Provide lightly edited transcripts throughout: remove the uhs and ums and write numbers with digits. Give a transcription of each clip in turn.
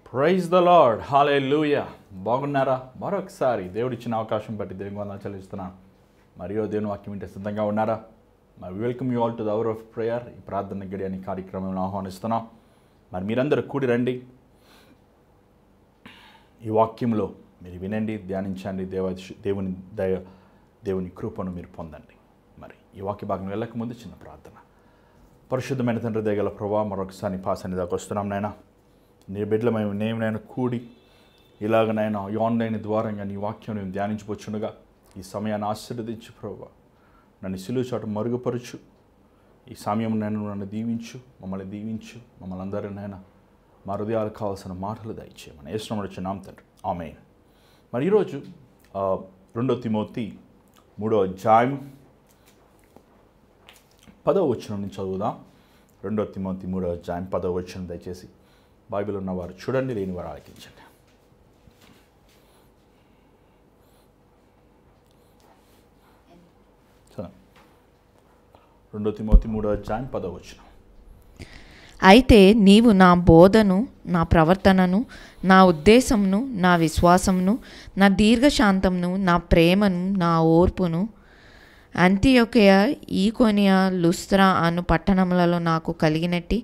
Praise the lord, హల్లెలూయా. బాగున్నారా? మరొకసారి దేవుడిచ్చిన అవకాశం బట్టి దేవుని వందనాలు చెల్లిస్తున్నాను. మరియు దేవుని వాక్యం వింటే సిద్ధంగా ఉన్నారా? మరి welcome you all to the hour of prayer. ఈ ప్రార్థన గడి అనే కార్యక్రమంలో ఆహ్వానిస్తున్నాం. మరి మీరందరూ కూడి రండి, ఈ వాక్యంలో మీరు వినండి, ధ్యానించండి. దేవుని కృపను మీరు పొందండి. మరి ఈ వాక్య భాగం వెళ్ళకముందు చిన్న ప్రార్థన. పరిశుద్ధమైన తండ్రి, దయగల ప్రభావ, మరొకసారి నీ పాసన్నిధికి వస్తున్నాం నాయన. నీ బిడ్డలమైన నేను కూడి ఇలాగనైనా ఈ ఆన్లైన్ ద్వారంగా నీ వాక్యం నేను ధ్యానించవచ్చునుగా ఈ సమయాన్ని ఆశీర్వదించు ప్రభావ. నన్ను సిలువ చోట మరుగుపరచు. ఈ సమయం నన్ను దీవించు, మమ్మల్ని దీవించు, మమ్మల్ని అందరూ నైనా మా హృదయాలకు కావాల్సిన మాటలు దయచేయమని యేసునామమున వచ్చున్నాం తండ్రి, ఆమేన్. మరి ఈరోజు 2 తిమోతి 3వ అధ్యాయం 10వ వచనం నుంచి చదువుదాం. 2 తిమోతి 3వ అధ్యాయం 10వ వచనం. దయచేసి బైబిల్ ఉన్నవారు చూడండి, లేని వారు ఆలకించండి. సరే, 2 తిమోతి 3వ అధ్యాయం 10వ వచనం. అయితే నీవు నా బోధను, నా ప్రవర్తనను, నా ఉద్దేశమును, నా విశ్వాసమును, నా దీర్ఘశాంతమును, నా ప్రేమను, నా ఓర్పును అంతియొకయ, ఈకొనియ, లుస్త్రా అను పట్టణములలో నాకు కలిగినట్టి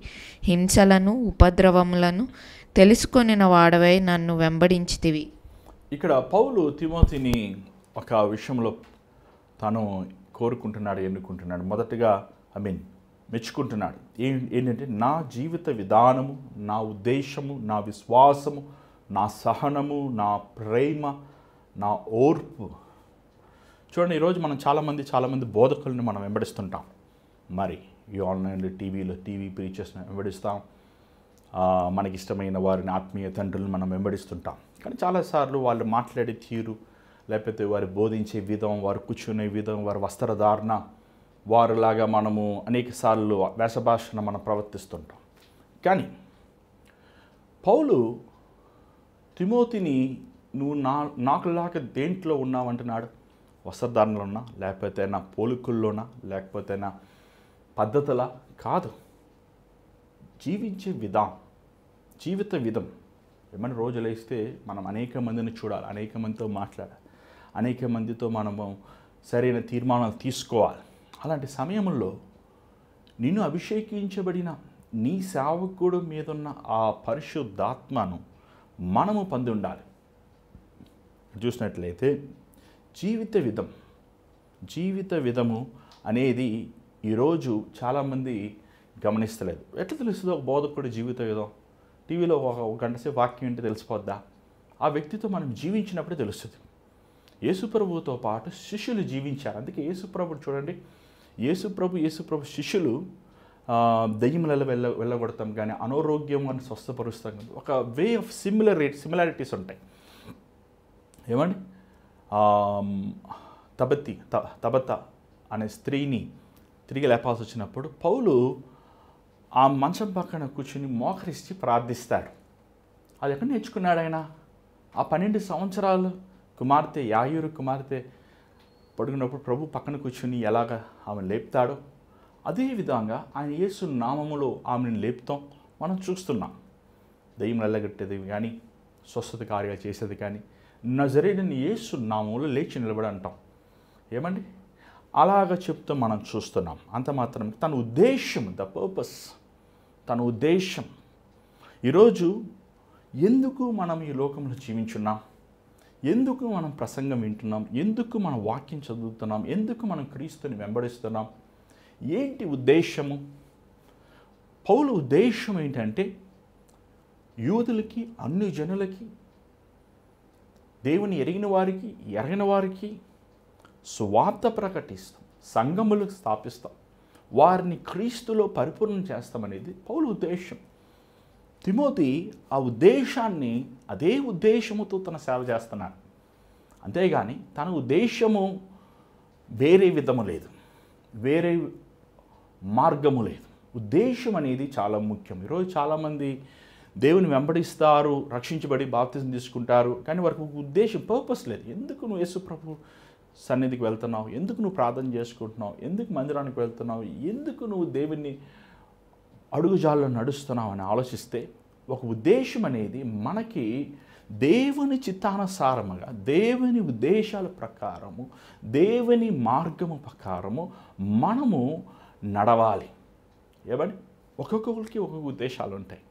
హింసలను, ఉపద్రవములను తెలుసుకొనిన వాడవై నన్ను వెంబడించితివి. ఇక్కడ పౌలు తిమోతిని ఒక విషయంలో తాను కోరుకుంటున్నాడు, ఎన్నుకుంటున్నాడు. మొదటగా మెచ్చుకుంటున్నాడు. ఏంటంటే నా జీవిత విధానము, నా ఉద్దేశము, నా విశ్వాసము, నా సహనము, నా ప్రేమ, నా ఓర్పు. చూడండి, ఈరోజు మనం చాలామంది బోధకులను మనం వెంబడిస్తుంటాం. మరి ఈ ఆన్లైన్లో టీవీ ప్రీచర్స్ని వెంబడిస్తాం. మనకిష్టమైన వారిని, ఆత్మీయ తండ్రులను మనం వెంబడిస్తుంటాం. కానీ చాలాసార్లు వాళ్ళు మాట్లాడే తీరు, లేకపోతే వారు బోధించే విధం, వారు కూర్చునే విధం, వారి వస్త్రధారణ, వారిలాగా మనము అనేక సార్లు వేషభాషను మనం ప్రవర్తిస్తుంటాం. కానీ పౌలు తిమోతిని నువ్వు నాకులాగా దేంట్లో ఉన్నావంటున్నాడు? వస్త్రధారణలో ఉన్నా, లేకపోతే నా పోలికల్లోనా, లేకపోతే నా పద్ధతుల కాదు, జీవించే జీవిత విధం. ఏమైనా రోజులు వేస్తే మనం అనేక మందిని చూడాలి, అనేక మందితో మాట్లాడాలి, అనేక మందితో మనము సరైన తీర్మానాలు తీసుకోవాలి. అలాంటి సమయంలో నిన్ను అభిషేకించబడిన నీ సేవకుడు మీదున్న ఆ పరిశుద్ధాత్మను మనము పొంది ఉండాలి. చూసినట్లయితే జీవిత విధము అనేది ఈరోజు చాలామంది గమనిస్తలేదు. ఎట్లా తెలుస్తుంది ఒక బోధకుడు జీవిత విధం? టీవీలో ఒక గంట సేపు వాక్యం ఏంటి తెలిసిపోద్దా? ఆ వ్యక్తితో మనం జీవించినప్పుడే తెలుస్తుంది. యేసుప్రభుతో పాటు శిష్యులు జీవించారు. అందుకే యేసుప్రభుడు చూడండి, యేసుప్రభు శిష్యులు దయ్యములలో వెళ్ళగొడతాం, కానీ అనారోగ్యం అని స్వస్థపరుస్తాం. కానీ ఒక వే ఆఫ్ సిమిలారిటీస్ ఉంటాయి. ఏమండి, తబత అనే స్త్రీని తిరిగి లేపాల్సి వచ్చినప్పుడు పౌలు ఆ మంచం పక్కన కూర్చుని మోకరిస్తే ప్రార్థిస్తాడు. అది ఎక్కడ నేర్చుకున్నాడు ఆయన? ఆ 12 సంవత్సరాలు కుమార్తె, యాయూరు కుమార్తె పడుకున్నప్పుడు ప్రభు పక్కన కూర్చుని ఎలాగ ఆమెను లేపుతాడో అదేవిధంగా ఆయన యేసు నామములో ఆమెను లేపుతాం మనం చూస్తున్నాం. దయ్యం వెళ్ళగట్టేది కానీ, స్వస్థత కార్యాలు చేసేది కానీ, నజరేయుడైన యేసు నామములో లేచి నిలబడి అంటాం. ఏమండి, అలాగ చెప్తూ మనం చూస్తున్నాం. అంత మాత్రం తన ఉద్దేశం, తన ఉద్దేశం. ఈరోజు ఎందుకు మనం ఈ లోకంలో జీవించున్నాం? ఎందుకు మనం ప్రసంగం వింటున్నాం? ఎందుకు మనం వాక్యం చదువుతున్నాం? ఎందుకు మనం క్రీస్తుని వెంబడిస్తున్నాం? ఏంటి ఉద్దేశము? పౌలు ఉద్దేశం ఏంటంటే యూదులకి, అన్ని జనులకి, దేవుని ఎరిగిన వారికి, ఎరగిన వారికి సువార్త ప్రకటిస్తాం, సంఘములు స్థాపిస్తాం, వారిని క్రీస్తులో పరిపూర్ణం చేస్తామనేది పౌలు ఉద్దేశం. తిమోతి ఆ ఉద్దేశాన్ని, అదే ఉద్దేశముతో తన సేవ చేస్తున్నాడు. అంతేగాని తన ఉద్దేశము వేరే విధము లేదు, వేరే మార్గము లేదు. ఉద్దేశం అనేది చాలా ముఖ్యం. ఈరోజు చాలామంది దేవుని వెంబడిస్తారు, రక్షించబడి బాప్తిజం తీసుకుంటారు, కానీ వారికి ఉద్దేశం, పర్పస్ లేదు. ఎందుకు నువ్వు యేసుప్రభు సన్నిధికి వెళ్తున్నావు? ఎందుకు నువ్వు ప్రార్థన చేసుకుంటున్నావు? ఎందుకు మందిరానికి వెళ్తున్నావు? ఎందుకు నువ్వు దేవుని అడుగుజాల్లో నడుస్తున్నావు అని ఆలోచిస్తే ఒక ఉద్దేశం అనేది మనకి దేవుని చిత్తానుసారముగా, దేవుని ఉద్దేశాల ప్రకారము, దేవుని మార్గము ప్రకారము మనము నడవాలి. ఏమండి, ఒక్కొక్కరికి ఒక్కొక్క ఉద్దేశాలు ఉంటాయి.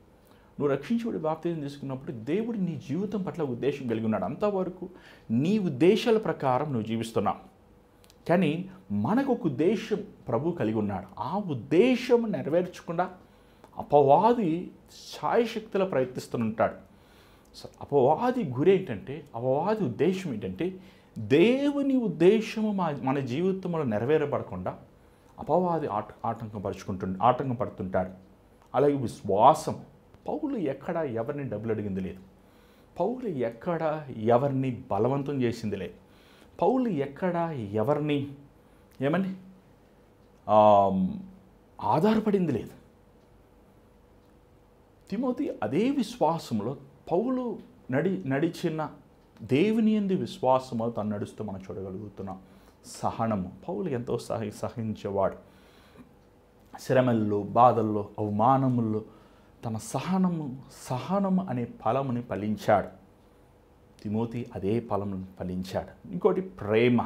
నువ్వు రక్షించుబడి బాప్తిజం తీసుకున్నప్పుడు దేవుడు నీ జీవితం పట్ల ఉద్దేశం కలిగి ఉన్నాడు. అంతవరకు నీ ఉద్దేశాల ప్రకారం నువ్వు జీవిస్తున్నావు. కానీ మనకు ఒక ఉద్దేశం ప్రభు కలిగి ఉన్నాడు. ఆ ఉద్దేశం నెరవేర్చకుండా అపవాది ఛాయశక్తిలో ప్రయత్నిస్తుంటాడు. అపవాది గురి ఏంటంటే, అపవాది ఉద్దేశం ఏంటంటే, దేవుని మన జీవితంలో నెరవేరబడకుండా అపవాది ఆటంకపడుతుంటాడు. అలాగే విశ్వాసం. పౌలు ఎక్కడ ఎవరిని డబ్బులు అడిగింది లేదు. పౌలు ఎక్కడ ఎవరిని బలవంతం చేసింది లేదు. పౌలు ఎక్కడ ఎవరిని ఆధారపడింది లేదు. తిమోతి అదే విశ్వాసంలో పౌలు నడిచిన దేవుని యందు విశ్వాసము తను నడుస్తూ మనం చూడగలుగుతున్నాం. సహనము. పౌలు ఎంతో సహించేవాడు. శ్రమల్లో, బాధల్లో, అవమానముల్లో తన సహనము అనే ఫలముని ఫలించాడు. తిమోతి అదే ఫలమును ఫలించాడు. ఇంకోటి ప్రేమ.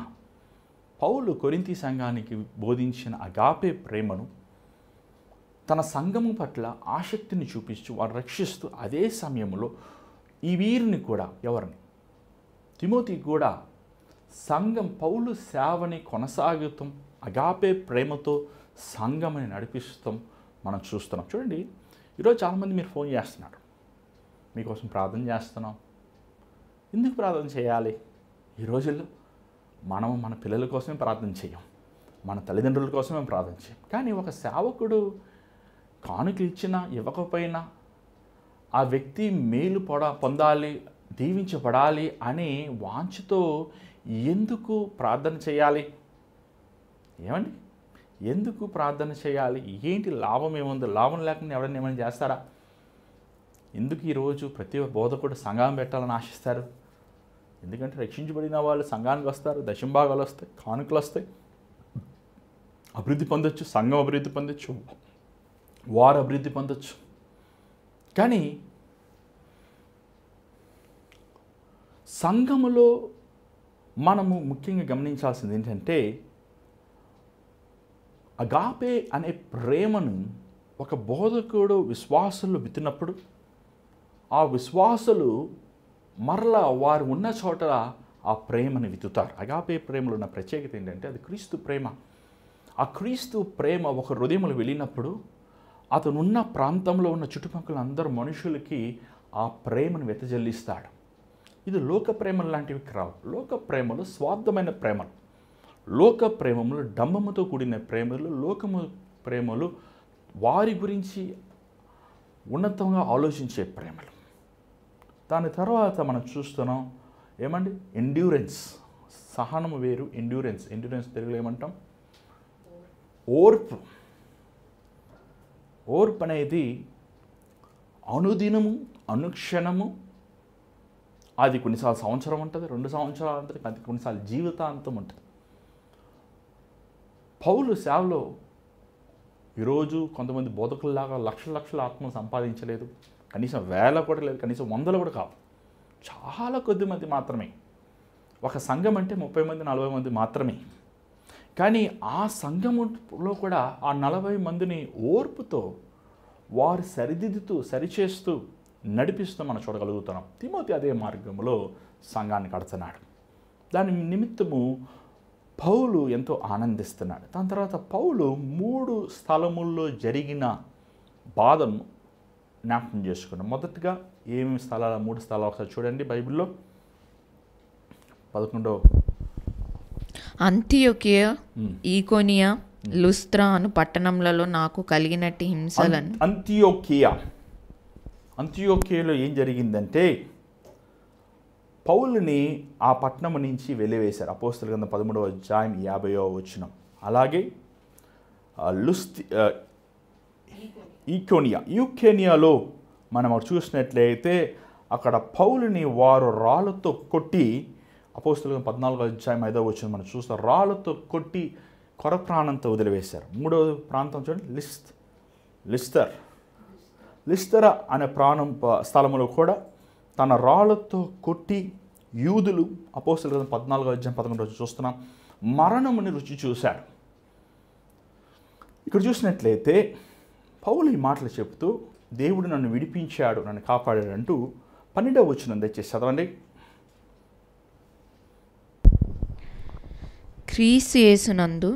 పౌలు కొరింథీ సంఘానికి బోధించిన అగాపే ప్రేమను తన సంఘము పట్ల ఆసక్తిని చూపిస్తూ వారు రక్షిస్తూ అదే సమయంలో ఈ వీరిని కూడా తిమోతి కూడా సంఘం పౌలు సేవని కొనసాగుతాం, అగాపే ప్రేమతో సంఘమని నడిపిస్తాం మనం చూస్తున్నాం. చూడండి, ఈరోజు చాలామంది మీరు ఫోన్ చేస్తున్నారు, మీకోసం ప్రార్థన చేస్తున్నాం. ఎందుకు ప్రార్థన చేయాలి? ఈ రోజుల్లో మనం మన పిల్లల కోసమే ప్రార్థన చేయం, మన తల్లిదండ్రుల కోసమే ప్రార్థన చేయం. కానీ ఒక సేవకుడు కానుకలు ఇచ్చినా ఇవ్వకపోయినా ఆ వ్యక్తి మేలు పొందాలి, దీవించబడాలి అనే వాంఛతో ఎందుకు ప్రార్థన చేయాలి? ఏమండి, ఎందుకు ప్రార్థన చేయాలి? ఏంటి లాభం ఏముంది? లాభం లేకుండా ఎవరైనా ఏమైనా చేస్తారా? ఎందుకు ఈరోజు ప్రతి బోధకుడు సంఘం పెట్టాలని ఆశిస్తారు? ఎందుకంటే రక్షించబడిన వాళ్ళు సంఘానికి వస్తారు, దశంభాగాలు వస్తాయి, కానుకలు వస్తాయి, అభివృద్ధి పొందొచ్చు, సంఘం అభివృద్ధి పొందొచ్చు, వారు అభివృద్ధి పొందొచ్చు. కానీ సంఘములో మనము ముఖ్యంగా గమనించాల్సింది ఏంటంటే, అగాపే అనే ప్రేమను ఒక బోధకుడు విశ్వాసులు విత్తినప్పుడు ఆ విశ్వాసులు మరలా వారు ఉన్న చోట ఆ ప్రేమను విత్తుతారు. అగాపే ప్రేమలో ఉన్న ప్రత్యేకత ఏంటంటే అది క్రీస్తు ప్రేమ. ఆ క్రీస్తు ప్రేమ ఒక హృదయంలో వెళ్ళినప్పుడు అతనున్న ప్రాంతంలో ఉన్న చుట్టుపక్కల అందరు మనుషులకి ఆ ప్రేమను వెతజల్లిస్తాడు. ఇది లోక ప్రేమలు లాంటివి కావు. లోక ప్రేమలు స్వార్థమైన ప్రేమలు, లోక ప్రేమలు డంబముతో కూడిన ప్రేమలు, లోకము ప్రేమలు వారి గురించి ఉన్నతంగా ఆలోచించే ప్రేమలు. దాని తర్వాత మనం చూస్తున్నాం ఏమండి, ఎండ్యూరెన్స్. సహనము వేరు, ఎండ్యూరెన్స్ తెలుగులో ఏమంటాం? ఓర్పు. ఓర్పు అనేది అనుదినము, అనుక్షణము, అది కొన్నిసార్లు సంవత్సరం ఉంటుంది, 2 సంవత్సరాలు ఉంటుంది, అది కొన్నిసార్లు జీవితాంతం ఉంటుంది. పౌలు సేవలో ఈరోజు కొంతమంది బోధకుల్లాగా లక్షల ఆత్మలు సంపాదించలేదు, కనీసం 1000 కూడా లేదు, కనీసం 100 కూడా కావు. చాలా కొద్ది మంది మాత్రమే. ఒక సంఘం అంటే 30 మంది 40 మంది మాత్రమే. కానీ ఆ సంఘములో కూడా ఆ 40 మందిని ఓర్పుతో వారు సరిదిద్దుతూ సరిచేస్తూ నడిపిస్తూ మనం చూడగలుగుతున్నాం. తిమోతి అదే మార్గంలో సంఘాన్ని కడుతున్నాడు. దాని నిమిత్తము పౌలు ఎంతో ఆనందిస్తున్నాడు. దాని తర్వాత పౌలు 3 స్థలముల్లో జరిగిన బాధను జ్ఞాపకం చేసుకున్నాం. మొదటగా ఏమేమి స్థలాలు, 3 స్థలాలు ఒకసారి చూడండి బైబిల్లో. 11 అంతియొకియా, ఈకోనియా, లుస్త్రా అను పట్టణములలో నాకు కలిగినట్టి హింసలను. అంతియొకియాలో ఏం జరిగిందంటే పౌలుని ఆ పట్టణము నుంచి వెలివేశారు. అపోస్తలుల గ్రంథం 13వ అధ్యాయం 50వ వచనం. అలాగే ఈకోనియాలో మనం చూసినట్లయితే అక్కడ పౌలుని వారు రాళ్ళతో కొట్టి, అపోస్తలుల గ్రంథం 14వ అధ్యాయం 5వ వచనం మనం చూస్తాం, రాళ్ళతో కొట్టి కొర ప్రాణంతో వదిలివేశారు. 3వ ప్రాంతం చూడండి, లిస్తర్. లిస్తర అనే స్థలంలో కూడా తన రాళ్లతో కొట్టి యూదులు అపోస్తలుల 14:11 చూస్తున్నాం, మరణముని రుచి చూశాడు. ఇక్కడ చూసినట్లయితే పౌలు ఈ మాటలు చెప్తూ దేవుడు నన్ను విడిపించాడు, నన్ను కాపాడాడు అంటూ 12వ వచనం దయచేసి చదవండి. క్రీస్తు యేసునందు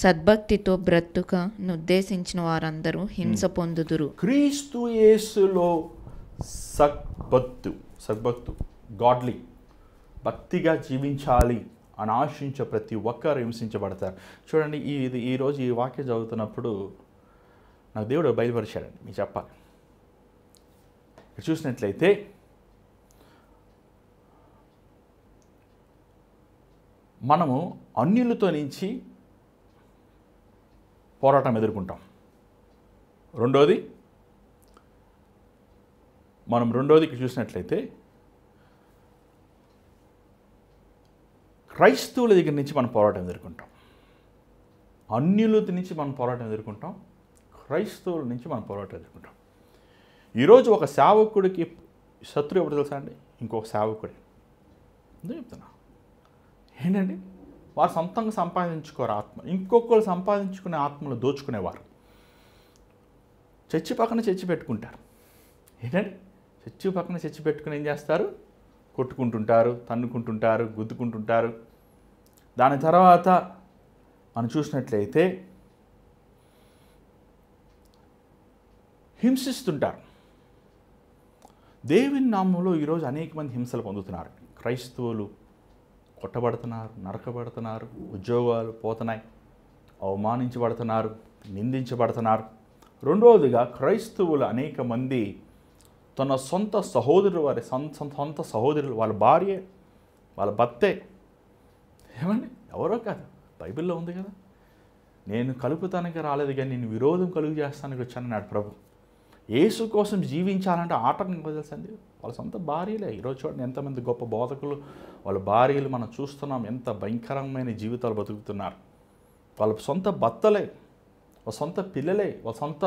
సద్భక్తితో బ్రతుక ఉద్దేశించిన వారందరూ హింస పొందుదురు. క్రీస్తు యేసులో సద్భక్తు గాడ్లీ భక్తిగా జీవించాలి అని ఆశించే ప్రతి ఒక్కరు హింసించబడతారు. చూడండి, ఈరోజు ఈ వాక్యం చదువుతున్నప్పుడు నాకు దేవుడు బయలుపరిచాడండి, మీకు చెప్పాలి. చూసినట్లయితే మనము అన్యులతో నుంచి పోరాటం ఎదుర్కొంటాం. రెండోది ఇక్కడ చూసినట్లయితే క్రైస్తవుల దగ్గర నుంచి మనం పోరాటం ఎదుర్కొంటాం. అన్యుల నుంచి మనం పోరాటం ఎదుర్కొంటాం, క్రైస్తవుల నుంచి మనం పోరాటం ఎదుర్కొంటాం. ఈరోజు ఒక సేవకుడికి శత్రువు ఎవరు తెలుసా అండి? ఇంకొక సేవకుడి. ఎందుకు చెప్తున్నా ఏంటండి, వారు సొంతంగా సంపాదించుకోరు ఆత్మ, ఇంకొకరు సంపాదించుకునే ఆత్మలు దోచుకునేవారు. చర్చి పక్కన చర్చి పెట్టుకుంటారు. ఏంటండి, చర్చి పక్కన చర్చి పెట్టుకుని ఏం చేస్తారు? కొట్టుకుంటుంటారు, తన్నుకుంటుంటారు, గుద్దుకుంటుంటారు. దాని తర్వాత మనం చూసినట్లయితే హింసిస్తుంటారు. దేవుని నామంలో ఈరోజు అనేక మంది హింసలు పొందుతున్నారు. క్రైస్తవులు కొట్టబడుతున్నారు, నరకబడుతున్నారు, ఉద్యోగాలు పోతున్నాయి, అవమానించబడుతున్నారు, నిందించబడుతున్నారు. రెండవదిగా క్రైస్తవులు అనేక మంది తన సొంత సహోదరులు, సొంత సహోదరులు, వాళ్ళ భార్య, వాళ్ళ భర్తే, ఏమండి ఎవరో కాదు, బైబిల్లో ఉంది కదా, నేను కలుపుతానికి రాలేదు కానీ నేను విరోధం కలుగు చేస్తానికి వచ్చానన్నాడు ప్రభు. యేసు కోసం జీవించాలంటే ఆటంకం తెలుసండి, వాళ్ళ సొంత భార్యలే. ఈరోజు చూడండి ఎంతమంది గొప్ప బోధకులు వాళ్ళ భార్యలు మనం చూస్తున్నాం, ఎంత భయంకరమైన జీవితాలు బతుకుతున్నారు. వాళ్ళ సొంత భర్తలే, వాళ్ళ సొంత పిల్లలే, వాళ్ళ సొంత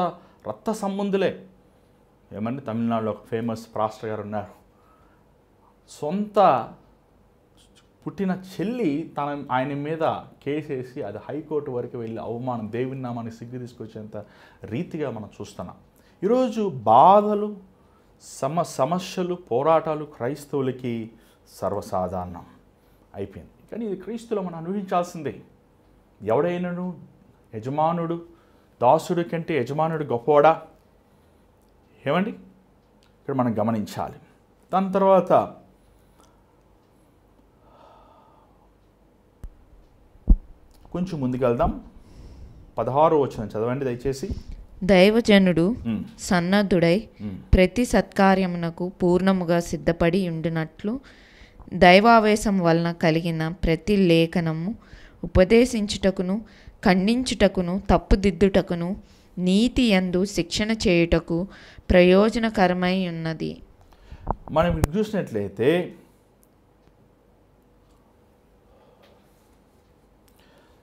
రక్త సంబంధులే. ఏమండి, తమిళనాడులో ఒక ఫేమస్ పాస్టర్ గారు ఉన్నారు, సొంత పుట్టిన చెల్లి ఆయన మీద కేసేసి అది హైకోర్టు వరకు వెళ్ళి అవమానం, దేవుని నామాన్ని సిగ్గు తీసుకొచ్చేంత రీతిగా మనం చూస్తున్నాం. ఈరోజు బాధలు, సమస్యలు, పోరాటాలు క్రైస్తవులకి సర్వసాధారణం అయిపోయింది. కానీ ఇది క్రీస్తులో మనం అనుభవించాల్సిందే. ఎవడైనాను యజమానుడు దాసుడి కంటే యజమానుడు గొప్పవాడా? ఏమండి, ఇక్కడ మనం గమనించాలి. దాని తర్వాత కొంచెం ముందుకెళ్దాం. 16వ వచనం చదవండి దయచేసి. దైవజనుడు సన్నద్ధుడై ప్రతి సత్కార్యమునకు పూర్ణముగా సిద్ధపడి ఉండినట్లు దైవావేశం వలన కలిగిన ప్రతి లేఖనము ఉపదేశించుటకును, ఖండించుటకును, తప్పుదిద్దుటకును, నీతి యందు శిక్షణ చేయుటకు ప్రయోజనకరమై ఉన్నది. మనం చూసినట్లయితే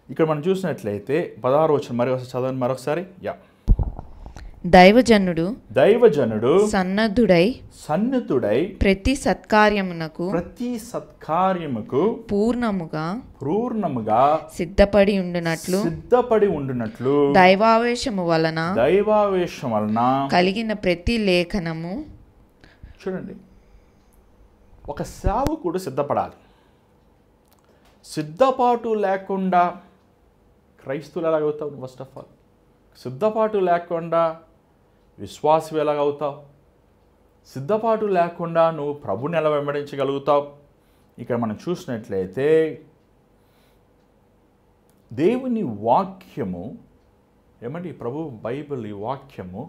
ఇక్కడ మనం చూసినట్లయితే 16వ వచనం మరొకసారి చదవండి, మరొకసారి. దైవజనుడు సన్నద్ధుడై ప్రతి సత్కార్యమునకు పూర్ణముగా సిద్ధపడి ఉండునట్లు దైవావేశము వలన కలిగిన ప్రతి లేఖనము. చూడండి, ఒక సేవకుడు సిద్ధపడాలి. సిద్ధపాటు లేకుండా క్రైస్తవులు ఎలాగవుతావు? ఫస్ట్ ఆఫ్ ఆల్ సిద్ధపాటు లేకుండా విశ్వాసం ఎలాగవుతావు? సిద్ధపాటు లేకుండా నువ్వు ప్రభుని ఎలా వెంబడించగలుగుతావు? ఇక్కడ మనం చూసినట్లయితే దేవుని వాక్యము, ఏమండి ప్రభు బైబిల్, ఈ వాక్యము,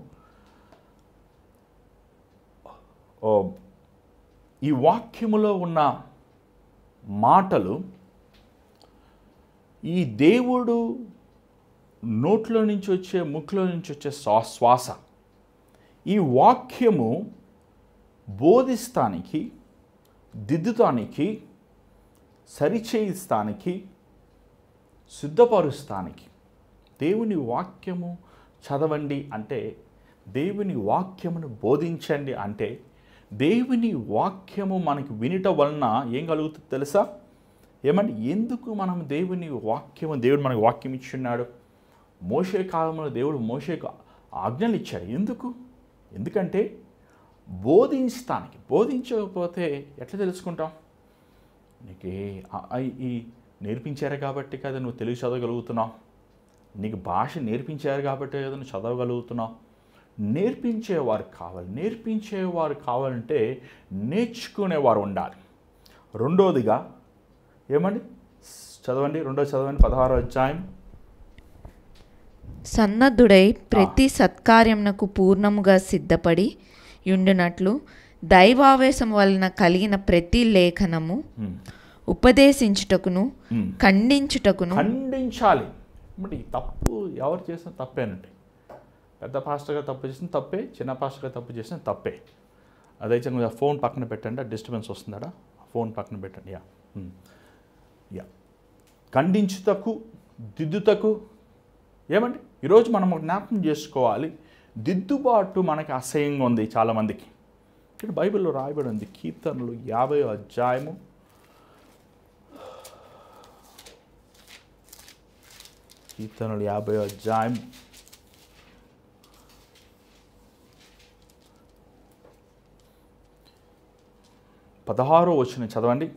ఈ వాక్యములో ఉన్న మాటలు ఈ దేవుడు నోట్లో నుంచి వచ్చే, ముక్కులో నుంచి వచ్చే శ్వాస. ఈ వాక్యము బోధిస్తానికి, దిద్దుతానికి, సరిచేయిస్తానికి, సిద్ధపరుస్తానికి. దేవుని వాక్యము చదవండి అంటే దేవుని వాక్యమును బోధించండి అంటే దేవుని వాక్యము మనకి వినటం వలన ఏం కలుగుతుంది తెలుసా? ఏమంటే ఎందుకు మనం దేవుడు మనకు వాక్యం ఇచ్చున్నాడు? మోషే కాలంలో దేవుడు మోషేకు ఆజ్ఞలు ఇచ్చాడు. ఎందుకంటే బోధించడానికి. బోధించకపోతే ఎట్లా తెలుసుకుంటాం? నీకు ఈ నేర్పించారు కాబట్టి కదా నువ్వు తెలుగు చదవగలుగుతున్నావు. నీకు భాష నేర్పించారు కాబట్టి కదా నువ్వు చదవగలుగుతున్నావు. నేర్పించేవారు కావాలంటే నేర్చుకునేవారు ఉండాలి. రెండోదిగా ఏమండి చదవండి, 16వ అధ్యాయం. సన్నద్ధుడై ప్రతి సత్కార్యమునకు పూర్ణముగా సిద్ధపడి యుండునట్లు దైవావేశం వలన కలిగిన ప్రతి లేఖనము ఉపదేశించుటకును ఖండించాలి. మరి తప్పు ఎవరు చేసిన తప్పేనండి. పెద్ద పాస్టర్గా తప్పు చేసిన తప్పే, చిన్న పాస్టర్గా తప్పు చేసిన తప్పే. అదైతే ఫోన్ పక్కన పెట్టండి, డిస్టర్బెన్స్ వస్తుందా? ఫోన్ పక్కన పెట్టండి. ఖండించుటకు దిద్దుటకు ఏమండి ఈరోజు మనం జ్ఞాపకం చేసుకోవాలి. దిద్దుబాటు మనకి అసహ్యంగా ఉంది చాలామందికి. ఇక్కడ బైబిల్లో రాయబడి ఉంది, కీర్తనలు 50వ అధ్యాయము 16వ వచనం చదవండి.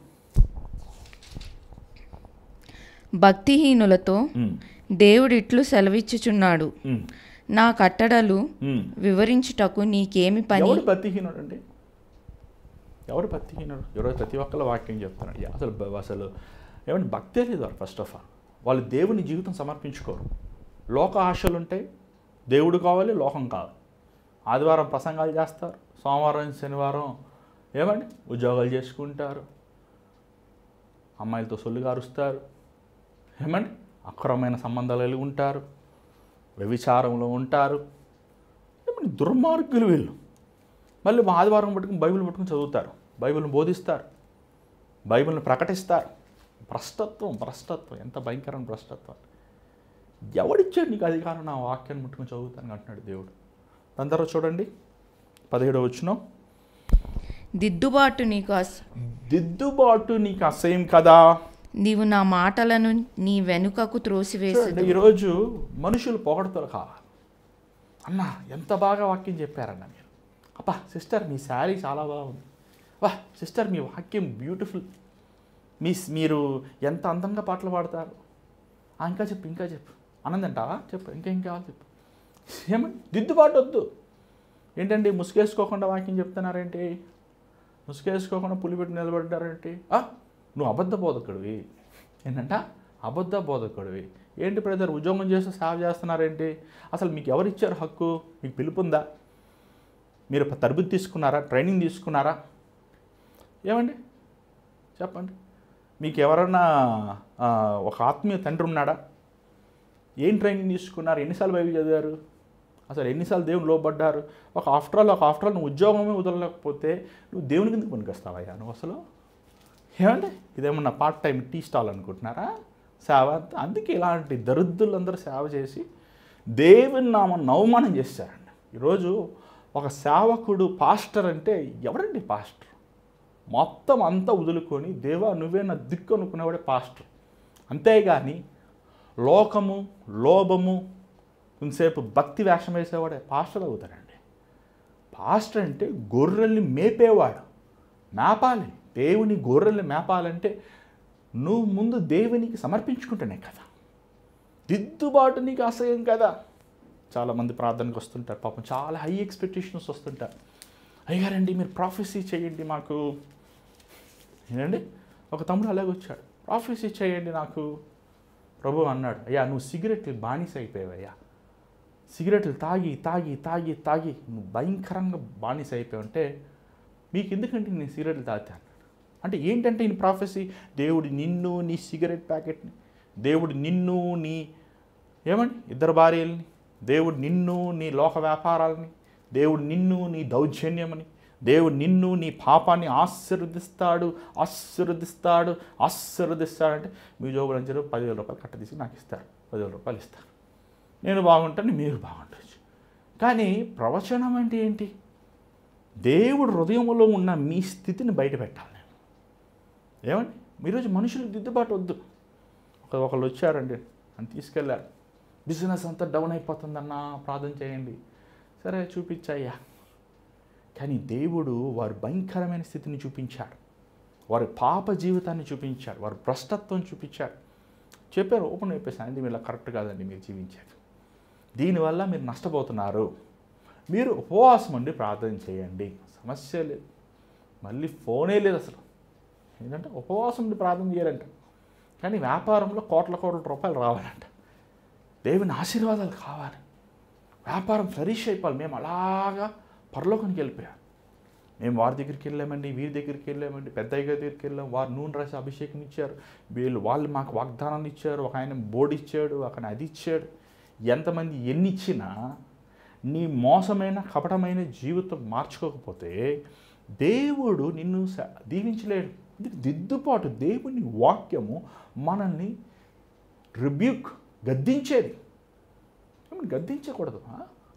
భక్తిహీనులతో దేవుడిట్లు సెలవిచ్చుచున్నాడు, నా కట్టడలు వివరించుటకు నీకేమి పని? ఎవరు భక్తిహీనుడు అండి? ఎవరు భక్తిహీనుడు? ఎవరో ప్రతి ఒక్కళ్ళ వాక్యం చెప్తారండి. అసలు ఏమంటే భక్తే లేదు. ఫస్ట్ ఆఫ్ ఆల్ వాళ్ళు దేవుని జీవితం సమర్పించుకోరు. లోక ఆశలు ఉంటాయి. దేవుడు కావాలి, లోకం కావాలి. ఆదివారం ప్రసంగాలు చేస్తారు, సోమవారం శనివారం ఏమండి ఉద్యోగాలు చేసుకుంటారు, అమ్మాయిలతో సొల్లు గారుస్తారు, ఏమండి అక్రమమైన సంబంధాలు కలిగి ఉంటారు, వ్యభిచారంలో ఉంటారు. ఏమండి దుర్మార్గులు వీళ్ళు. మళ్ళీ ఆదివారం బైబిల్ పట్టుకుని చదువుతారు, బైబిల్ని బోధిస్తారు, బైబిల్ని ప్రకటిస్తారు. భ్రష్టత్వం ఎంత భయంకరమైన భ్రష్టత్వం. ఎవడిచ్చాడు నీకు అధికారం నా వాక్యాన్ని ముట్టుకుని చదువుతాను అంటున్నాడు దేవుడు. దాని తర్వాత చూడండి 17వ వచనం. దిద్దుబాటు నీకు అసహ్యం కదా, నీవు నా మాటలను నీ వెనుకకు త్రోసివేసి. ఈరోజు మనుషులు పొగడతలు కావాలి. అన్న ఎంత బాగా వాక్యం చెప్పారన్న మీరు. అబ్బా సిస్టర్ మీ శారీ చాలా బాగుంది. వా సిస్టర్ మీ వాక్యం బ్యూటిఫుల్. మీరు ఎంత అందంగా పాటలు పాడతారు. ఇంకా చెప్పు ఆనందంటావా? చెప్పు ఇంకా కావాలి చెప్పు. ఏమండి దిద్దుబాటు వద్దు. ఏంటండి ముసుగేసుకోకుండా వాక్యం చెప్తున్నారేంటి? ముసుగేసుకోకుండా పులిపెట్టి నిలబడ్డారేంటి? నువ్వు అబద్ధ బోధకుడివి. ఏంటంట అబద్ధ బోధకుడివి. ఏంటి బ్రదర్ ఉద్యోగం చేస్తూ సేవ చేస్తున్నారేంటి? అసలు మీకు ఎవరు ఇచ్చారు హక్కు? మీకు పిలుపుందా? మీరు తరబితి తీసుకున్నారా? ట్రైనింగ్ తీసుకున్నారా? ఏమండి చెప్పండి. మీకు ఎవరన్నా ఒక ఆత్మీయ తండ్రి ఉన్నాడా? ఏం ట్రైనింగ్ తీసుకున్నారు? ఎన్నిసార్లు బైబిల్ చదివారు? అసలు ఎన్నిసార్లు దేవుని లోబడ్డారు? ఒక ఆఫ్టర్ ఆల్ నువ్వు ఉద్యోగమే వదలలేకపోతే నువ్వు దేవుని కిందకి పనికొస్తావయ్యా నువ్వు అసలు? ఏమండి ఇదేమన్నా పార్ట్ టైం టీ స్టాల్ అనుకుంటున్నారా సేవ? అందుకే ఇలాంటి దరిద్రులందరూ సేవ చేసి దేవుని నామం అవమానం చేశారండి. ఈరోజు ఒక సేవకుడు పాస్టర్ అంటే ఎవరండి పాస్టర్? మొత్తం అంతా వదులుకొని దేవా నువ్వే నా దిక్కు అనుకునేవాడే పాస్టర్. అంతేగాని లోకము లోభము కొంతసేపు భక్తి వేషం వేసేవాడే పాస్టర్ అవుతాడండి. పాస్టర్ అంటే గొర్రెల్ని మేపేవాడు. మేపాలి, దేవుని గొర్రెల్ని మేపాలంటే నువ్వు ముందు దేవునికి సమర్పించుకుంటేనే కదా. దిద్దుబాటు నీకు అసహ్యం కదా. చాలామంది ప్రార్థనకు వస్తుంటారు పాపం, చాలా హై ఎక్స్పెక్టేషన్స్ వస్తుంటారు. అయ్యారండి మీరు ప్రాఫెసీ చేయండి మాకు. ఏంటండి ఒక తమ్ముడు అలాగే వచ్చాడు, ప్రాఫెసీ చేయండి నాకు. ప్రభు అన్నాడు, అయ్యా నువ్వు సిగరెట్లు బానిస అయిపోయావయ్యా. సిగరెట్లు తాగి తాగి తాగి తాగి నువ్వు భయంకరంగా బానిస అయిపోయావంటే మీకు ఎందుకంటే నేను సిగరెట్లు తాగుతాను అంటే ఏంటంటే ఈ ప్రాఫెసీ దేవుడు నిన్ను నీ సిగరెట్ ప్యాకెట్ని, దేవుడు నిన్ను నీ ఏమండి ఇద్దరు భార్యల్ని, దేవుడు నిన్ను నీ లోక వ్యాపారాలని, దేవుడు నిన్ను నీ దౌర్జన్యమని, దేవుడు నిన్ను నీ పాపాన్ని ఆశీర్వదిస్తాడు అంటే మీ జోబులు నుంచి 10,000 రూపాయలు కట్ట తీసి నాకు ఇస్తారు, 10,000 రూపాయలు ఇస్తారు. నేను బాగుంటాను, మీరు బాగుండొచ్చు. కానీ ప్రవచనం అంటే ఏంటి? దేవుడు హృదయంలో ఉన్న మీ స్థితిని బయట పెట్టాలి. ఏమండి, ఈరోజు మనుషులకు దిద్దుబాటు వద్దు. ఒకళ్ళు వచ్చారండి అని తీసుకెళ్ళారు, బిజినెస్ అంతా డౌన్ అయిపోతుందన్నా ప్రార్థన చేయండి. సరే చూపించాయ్యా. కానీ దేవుడు వారి భయంకరమైన స్థితిని చూపించాడు, వారి పాప జీవితాన్ని చూపించాడు, వారి భ్రష్టత్వం చూపించాడు. చెప్పారు, ఓపెన్ చెప్పేసాను, ఇది మీరు కరెక్ట్ కాదండి మీరు జీవించారు, దీనివల్ల మీరు నష్టపోతున్నారు, మీరు ఉపవాసం ఉండి ప్రార్థన చేయండి, సమస్య లేదు. మళ్ళీ ఫోనే లేదు అసలు. ఏంటంటే ఉపవాసం ఉండి ప్రార్థన చేయాలంట, కానీ వ్యాపారంలో కోట్ల రూపాయలు రావాలంట, దేవుని ఆశీర్వాదాలు కావాలి, వ్యాపారం ఫ్లరిష్ అయిపోవాలి. మేము అలాగా పరలోకానికి వెళ్ళిపోయాం. మేము వారి దగ్గరికి వెళ్ళామండి, వీరి దగ్గరికి వెళ్ళామండి, పెద్దయ్య గారి దగ్గరికి వెళ్ళాం, వారు నూనె రాసి అభిషేకం ఇచ్చారు, వాళ్ళు మాకు వాగ్దానాన్ని ఇచ్చారు, ఒక ఆయన బోర్డు ఇచ్చాడు, ఒక ఆయన అది ఇచ్చాడు. ఎంతమంది ఎన్ని ఇచ్చినా నీ మోసమైన కపటమైన జీవితం మార్చుకోకపోతే దేవుడు నిన్ను దీవించలేడు. ఇది దిద్దుబాటు. దేవుని వాక్యము మనల్ని రిబ్యూక్, గద్దించేది. గద్దించకూడదు.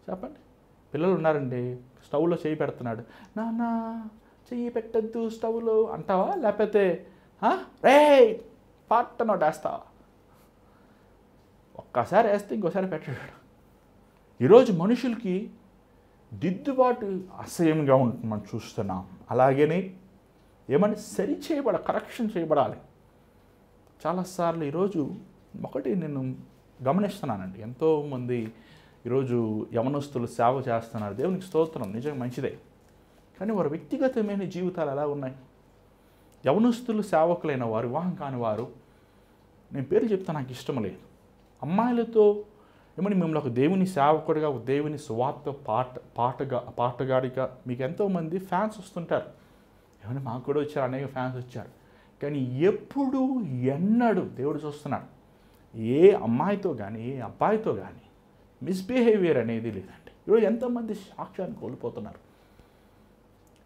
చెప్పండి, పిల్లలు ఉన్నారండి, స్టవ్లో చేయి పెడుతున్నాడు, నాన్న చెయ్యి పెట్టద్దు స్టవ్లో అంటావా? లేకపోతే రే పాటనో వేస్తావా? ఒక్కసారి వేస్తే ఇంకోసారి పెట్టాడు. ఈరోజు మనుషులకి దిద్దుబాటు అసహ్యంగా ఉంటుంది, మనం చూస్తున్నాం. అలాగనే ఏమని సరి కరెక్షన్ చేయబడాలి. చాలాసార్లు ఈరోజు ఒకటి నేను గమనిస్తున్నానండి, ఎంతోమంది ఈరోజు యవనస్తులు సేవ చేస్తున్నారు, దేవునికి స్తోత్రం, నిజంగా మంచిదే. కానీ వారి వ్యక్తిగతమైన జీవితాలు ఎలా ఉన్నాయి? యవనస్తులు సేవకులైన వారు, వివాహం కాని వారు, నేను పేరు చెప్తే నాకు ఇష్టం లేదు, అమ్మాయిలతో ఏమని మిమ్మల్ని ఒక దేవుని సేవకుడిగా, ఒక దేవుని సువార్త పాటగాడిగా మీకు ఎంతోమంది ఫ్యాన్స్ వస్తుంటారు. ఏమని మాకు కూడా వచ్చారు, అనేక ఫ్యాన్స్ వచ్చారు. కానీ ఎప్పుడు ఎన్నడూ దేవుడు చూస్తున్నాడు, ఏ అమ్మాయితో కానీ ఏ అబ్బాయితో కానీ మిస్బిహేవియర్ అనేది లేదండి. ఈరోజు ఎంతోమంది సాక్ష్యాన్ని కోల్పోతున్నారు.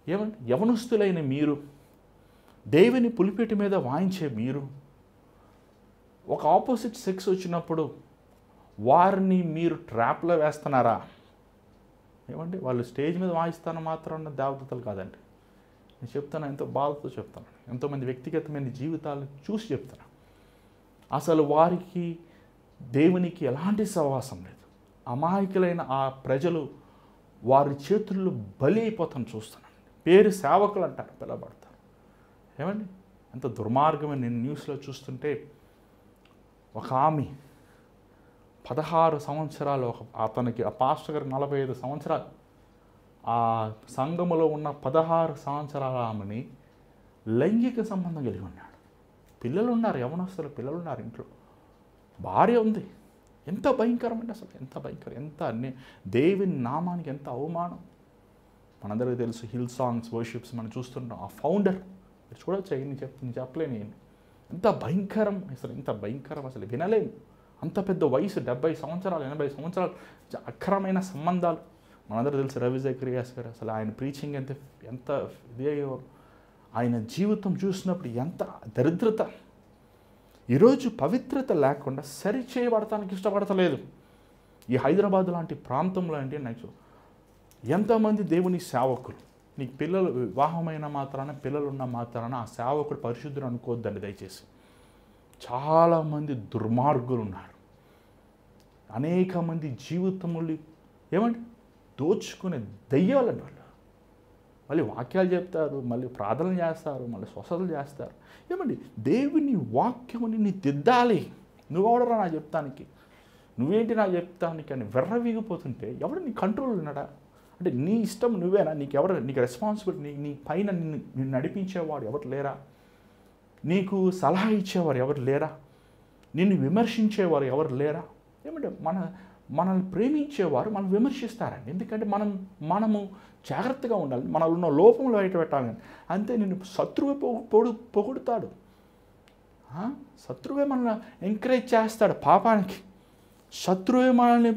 ఏమంటే యవనస్తులైన మీరు, దేవుని పులిపేటి మీద వాయించే మీరు, ఒక ఆపోజిట్ సెక్స్ వచ్చినప్పుడు వారిని మీరు ట్రాప్లో వేస్తున్నారా? ఏమంటే వాళ్ళు స్టేజ్ మీద వాయిస్తాను మాత్రం దేవదూతలు కాదండి. నేను చెప్తాను, ఎంతో బాధతో చెప్తాను, ఎంతోమంది వ్యక్తిగతమైన జీవితాలను చూసి చెప్తాను. అసలు వారికి దేవునికి ఎలాంటి సహవాసం లేదు. అమాయకులైన ఆ ప్రజలు వారి చేతుల్లో బలి అయిపోతాను చూస్తున్నాను. పేరు సేవకులు అంటారు, పిలవబడతారు. ఏమండి ఎంత దుర్మార్గమైన నేను న్యూస్లో చూస్తుంటే, ఒక ఆమె 16 సంవత్సరాలు, అతనికి ఆ పాస్టర్ గారు 45 సంవత్సరాలు, ఆ సంఘములో ఉన్న 16 సంవత్సరాల ఆమెని లైంగిక సంబంధం కలిగి ఉన్నాడు. పిల్లలు ఉన్నారు, యవనస్తులు పిల్లలు ఉన్నారు, ఇంట్లో భార్య ఉంది. ఎంత భయంకరం అంటే అసలు ఎంత భయంకరం, ఎంత దేవుని నామానికి ఎంత అవమానం. మనందరికీ తెలుసు, హిల్ సాంగ్స్ వర్షిప్స్ మనం చూస్తుంటాం. ఆ ఫౌండర్ చూడొచ్చు, నేను చెప్పలేను, ఎంత భయంకరం అసలు, ఎంత భయంకరం అసలు వినలేము. అంత పెద్ద వయసు, 70 సంవత్సరాలు 80 సంవత్సరాలు, అక్రమైన సంబంధాలు. మనందరూ తెలుసు రవి జకరియాస్ గారు, అసలు ఆయన ప్రీచింగ్ ఎంత ఇదే, ఆయన జీవితం చూసినప్పుడు ఎంత దరిద్రత. ఈరోజు పవిత్రత లేకుండా సరి చేయబడటానికి ఇష్టపడతలేదు. ఈ హైదరాబాద్ లాంటి ప్రాంతంలో అంటే నాకు ఎంతమంది దేవుని సేవకులు, నీకు పిల్లలు వివాహమైన మాత్రాన, పిల్లలు ఉన్న మాత్రాన ఆ సేవకుడు పరిశుద్ధుడు అనుకోవద్దండి దయచేసి. చాలామంది దుర్మార్గులు ఉన్నారు. అనేక మంది జీవితములు ఏమంటే దోచుకునే దయ్యాలండి వాళ్ళు. మళ్ళీ వాక్యాలు చెప్తారు, మళ్ళీ ప్రార్థనలు చేస్తారు, మళ్ళీ స్వస్థతలు చేస్తారు. ఏమండి దేవుని వాక్యముని నీ దిద్దాలి. నువ్వెవడరా నా చెప్తానికి, నువ్వేంటి నా చెప్తానికి అని వెర్రవీగిపోతుంటే ఎవడు నీ కంట్రోల్ ఉన్నాడా? అంటే నీ ఇష్టం నువ్వేనా? నీకు రెస్పాన్సిబిలిటీ, నీ పైన నిన్ను నడిపించేవాడు ఎవరు లేరా? నీకు సలహా ఇచ్చేవారు ఎవరు లేరా? నిన్ను విమర్శించేవారు ఎవరు లేరా? ఏమంటే మనల్ని ప్రేమించేవారు మనం విమర్శిస్తారండి. ఎందుకంటే మనము జాగ్రత్తగా ఉండాలి, మనలో ఉన్న లోపంలో బయట పెట్టాలి. అంతే నిన్ను శత్రువే పొగుడుతాడు, శత్రువే మనల్ని ఎంకరేజ్ చేస్తాడు పాపానికి, శత్రువే మనల్ని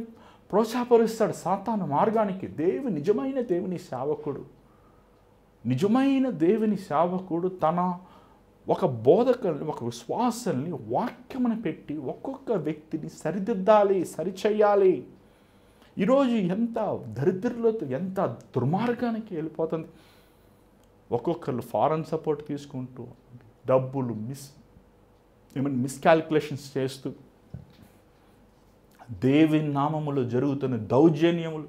ప్రోత్సాహపరుస్తాడు సాతాను మార్గానికి. నిజమైన దేవుని సేవకుడు తన ఒక బోధకుల్ని, ఒక విశ్వాసాన్ని వాక్యమును పెట్టి ఒక్కొక్క వ్యక్తిని సరిదిద్దాలి, సరిచేయాలి. ఈరోజు ఎంత దరిద్రలతో ఎంత దుర్మార్గానికి వెళ్ళిపోతుంది. ఒక్కొక్కరు ఫారెన్ సపోర్ట్ తీసుకుంటూ డబ్బులు మిస్కాల్కులేషన్స్ చేస్తూ దేవుని నామములో జరుగుతున్న దౌర్జన్యములు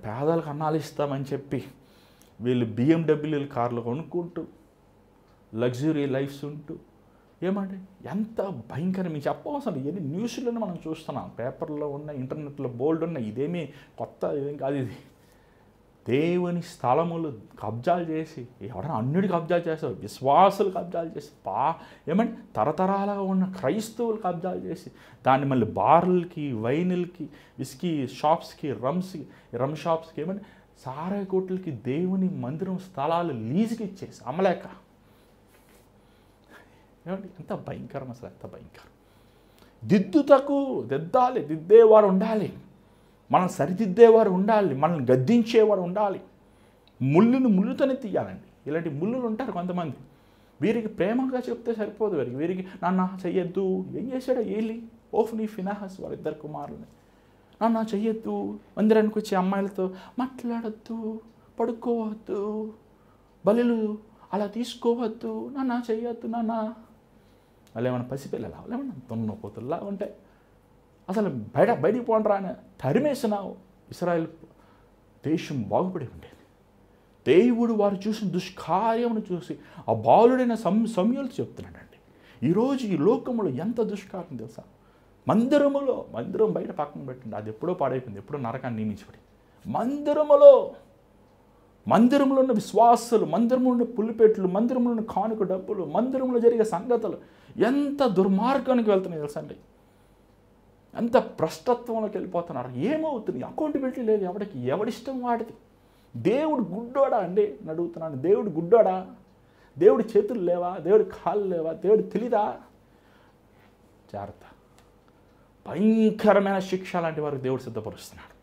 పేదలకు అన్నాలు ఇస్తామని చెప్పి వీళ్ళు BMW కార్లు కొనుక్కుంటూ లగ్జరీ లైఫ్స్ ఉంటూ ఎంత భయంకరం మీకు చెప్పవలసిన ఎన్ని న్యూస్లను మనం చూస్తున్నాం, పేపర్లో ఉన్న ఇంటర్నెట్లో బోల్డ్ ఉన్నాయి. ఇదేమీ కొత్త ఇదేం కాదు. ఇది దేవుని స్థలములు కబ్జాలు చేసి ఎవరైనా అన్యుడి కబ్జాలు చేస్తారు, విశ్వాసులు కబ్జాలు చేసి తరతరాలుగా ఉన్న క్రైస్తవులు కబ్జాలు చేసి దాన్ని మళ్ళీ బార్లకి, వైనులకి, విస్కీ షాప్స్కి, రమ్ షాప్స్కి సారాయి కోట్లకి దేవుని మందిరం స్థలాలు లీజుకి ఇచ్చేసి అమ్మలేక ఎంత భయంకరం, అసలు ఎంత భయంకరం. దిద్దేవారు ఉండాలి, మనం సరిదిద్దేవారు ఉండాలి, మనల్ని గద్దించేవారు ఉండాలి. ముళ్ళుతోనే తీయాలండి. ఇలాంటి ముళ్ళులు ఉంటారు కొంతమంది. వీరికి ప్రేమగా చెప్తే సరిపోదు. వీరికి నాన్న చెయ్యొద్దు. ఏం చేశాడో ఓఫ్ని ఫినాహస్ వారిద్దరు కుమారులని, నాన్న చెయ్యొద్దు, మందిరానికి వచ్చే అమ్మాయిలతో మాట్లాడద్దు, పడుకోవద్దు, బలులు అలా తీసుకోవద్దు, నాన్న చెయ్యొద్దు నాన్న. వాళ్ళు ఏమైనా పసిపిల్లలా, ఏమన్నా దున్నపోతుల్లా ఉంటాయి. అసలు బయటికి పోండ్రా అని తరిమేసినావు. ఇశ్రాయేలు దేశం బాగుపడి ఉండేది. దేవుడు వారు చూసిన దుష్కార్యమును చూసి ఆ బాలుడైన సమూయేలు చెప్తున్నాడండి. ఈరోజు ఈ లోకంలో ఎంత దుష్కార్యం తెలుసా? మందిరం బయట పక్కన పెట్టండి, అది ఎప్పుడో పాడైపోయింది, ఎప్పుడో నరకాన్ని నియమించబడి. మందిరంలో ఉన్న విశ్వాసులు, మందిరంలో ఉన్న పులిపెట్లు, మందిరంలో ఉన్న కానుక డబ్బులు, మందిరంలో జరిగే సంగతులు ఎంత దుర్మార్గానికి వెళ్తున్నాయి తెలుసా అండి. ఎంత భ్రష్టత్వంలోకి వెళ్ళిపోతున్నారు. ఏమవుతుంది? అకౌంటబిలిటీ లేదు ఎవడికి, ఎవడిష్టం వాడిది. దేవుడు గుడ్డోడా అండి అని అడుగుతున్నాను. దేవుడు గుడ్డోడా? దేవుడి చేతులు లేవా? దేవుడి కాళ్ళు లేవా? దేవుడు తెలీదా? జాగ్రత్త. భయంకరమైన శిక్ష లాంటి వారికి దేవుడు సిద్ధపరుస్తున్నాడు.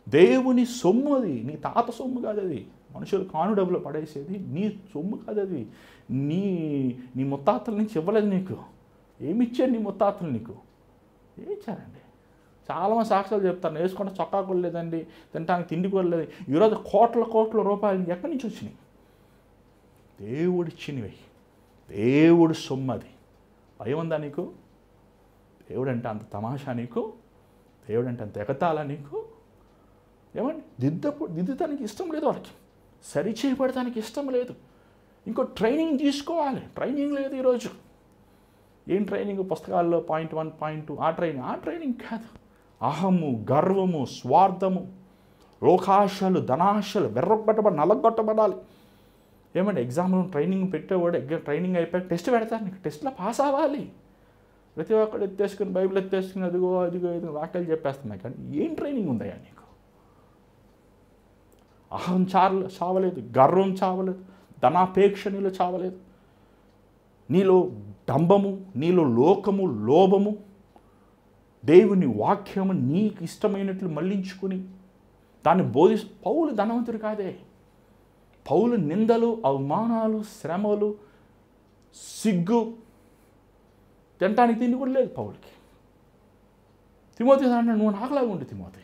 దేవుని సొమ్ము అది, నీ తాత సొమ్ము కాదు అది. మనుషులు కాను డబ్బులో పడేసేది నీ సొమ్ము కాదు అది. నీ ముత్తాతల నుంచి ఇవ్వలేదు నీకు. ఏమిచ్చాడు నీ ముత్తాతలు నీకు? ఏమిచ్చారండి? చాలామంది సాక్ష్యాలు చెప్తారు, వేసుకుంటే చొక్కా కొనలేదండి, తినడానికి తిండి కొనలేదు. ఈరోజు కోట్ల రూపాయలు ఎక్కడి నుంచి వచ్చినాయి? దేవుడిచ్చినవి, దేవుడు సొమ్ము అది. భయం ఉందా నీకు? దేవుడు అంటే అంత తమాషా నీకు? దేవుడు అంటే అంత ఎగతాళా నీకు? దిద్దుతానికి ఇష్టం లేదు వాడికి, సరిచేయబడటానికి ఇష్టం లేదు. ఇంకో ట్రైనింగ్ తీసుకోవాలి, ట్రైనింగ్ లేదు ఈరోజు. ఏం ట్రైనింగ్? పుస్తకాల్లో పాయింట్ 1, పాయింట్ 2 ఆ ట్రైనింగ్ కాదు. అహము, గర్వము, స్వార్థము, లోకాశలు, ధనాశలు నలగొట్టబడాలి. ఎగ్జామ్లో ట్రైనింగ్ పెట్టేవాడు ట్రైనింగ్ అయిపోయాక టెస్ట్ పెడతారు, నీకు టెస్ట్లో పాస్ అవ్వాలి. ప్రతి ఒక్కడు ఎత్తేసుకుని బైబిల్ ఎత్తేసుకుని అదిగో వాక్యాలు చెప్పేస్తున్నాయి, కానీ ఏం ట్రైనింగ్ ఉందయ్యా నీకు? అహం చావలేదు, గర్వం చావలేదు, ధనాపేక్ష నీలో చావలేదు. నీలో డంబము, నీలో లోకము, లోభము, దేవుని వాక్యము నీకు ఇష్టమైనట్లు మళ్ళించుకుని దాన్ని పౌలు ధనవంతుడు కాదే. పౌలు నిందలు, అవమానాలు, శ్రమలు, సిగ్గు, తినటానికి తిండి కూడా లేదు పౌలుకి. తిమోతి అన్నాడు, నువ్వు నాకులాగా ఉండు తిమోతి.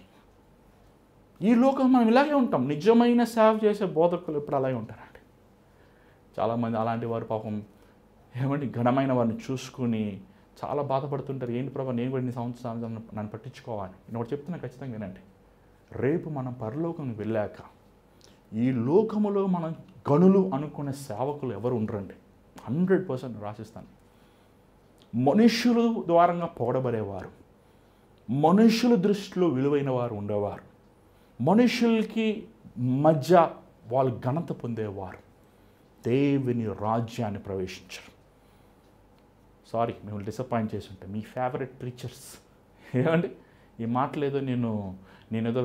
ఈ లోకం మనం ఇలాగే ఉంటాం. నిజమైన సేవ చేసే బోధకులు ఇప్పుడు అలాగే ఉంటారండి. చాలామంది అలాంటి వారు పాపం ఘనమైన వారిని చూసుకుని చాలా బాధపడుతుంటారు. ఏంటి ప్రభా, నేను కూడా 2 సంవత్సరాలు నన్ను పట్టించుకోవాలి. నేను ఒకటి చెప్తున్నా, ఖచ్చితంగా వినండి. రేపు మనం పరలోకం వెళ్ళాక ఈ లోకములో మనం గనులు అనుకునే సేవకులు ఎవరు ఉండరండి. 100% రాసిస్తాను. మనుషుల ద్వారంగా పొగడబడేవారు, మనుషుల దృష్టిలో విలువైన వారు ఉండేవారు, మనుషులకి మధ్య వాళ్ళు ఘనత పొందేవారు దేవుని రాజ్యాన్ని ప్రవేశించరు. సారీ, మిమ్మల్ని డిసప్పాయింట్ చేసి ఉంటాయి మీ ఫేవరెట్ ప్రీచర్స్. ఈ మాటలేదో నేనేదో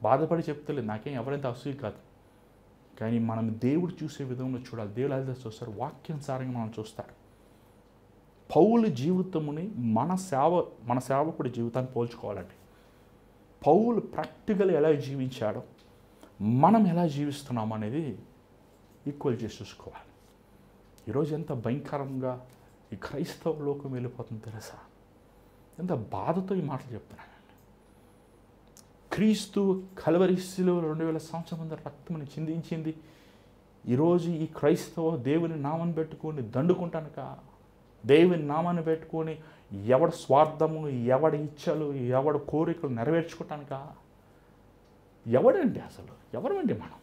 బాధపడి చెప్తలేదు, నాకేం ఎవరైతే అసూయ కాదు. కానీ మనం దేవుడు చూసే విధంలో చూడాలి. దేవుడు అదే చూస్తారు, వాక్యానుసారంగా మనం చూస్తారు. పౌలు జీవితముని మన సేవకుడి జీవితాన్ని పోల్చుకోవాలండి. పౌలు ప్రాక్టికల్ ఎలా జీవించాడో మనం ఎలా జీవిస్తున్నాం అనేది ఈక్వల్ చేసి చూసుకోవాలి. ఈరోజు ఎంత భయంకరంగా ఈ క్రైస్తవ లోకం వెళ్ళిపోతుంది తెలుసా? ఎంత బాధతో ఈ మాటలు చెప్తున్నాను. క్రీస్తు కల్వరిస్సులో 2000 సంవత్సరం ముందర రక్తముని చిందించింది. ఈరోజు ఈ క్రైస్తవ దేవుని నామాన్ని పెట్టుకొని దండుకుంటానుక, దేవుని నామాన్ని పెట్టుకొని ఎవడి స్వార్థము, ఎవడి ఇచ్చలు, ఎవడి కోరికలు నెరవేర్చుకుంటానుక. ఎవడండి అసలు? ఎవరండి మనం?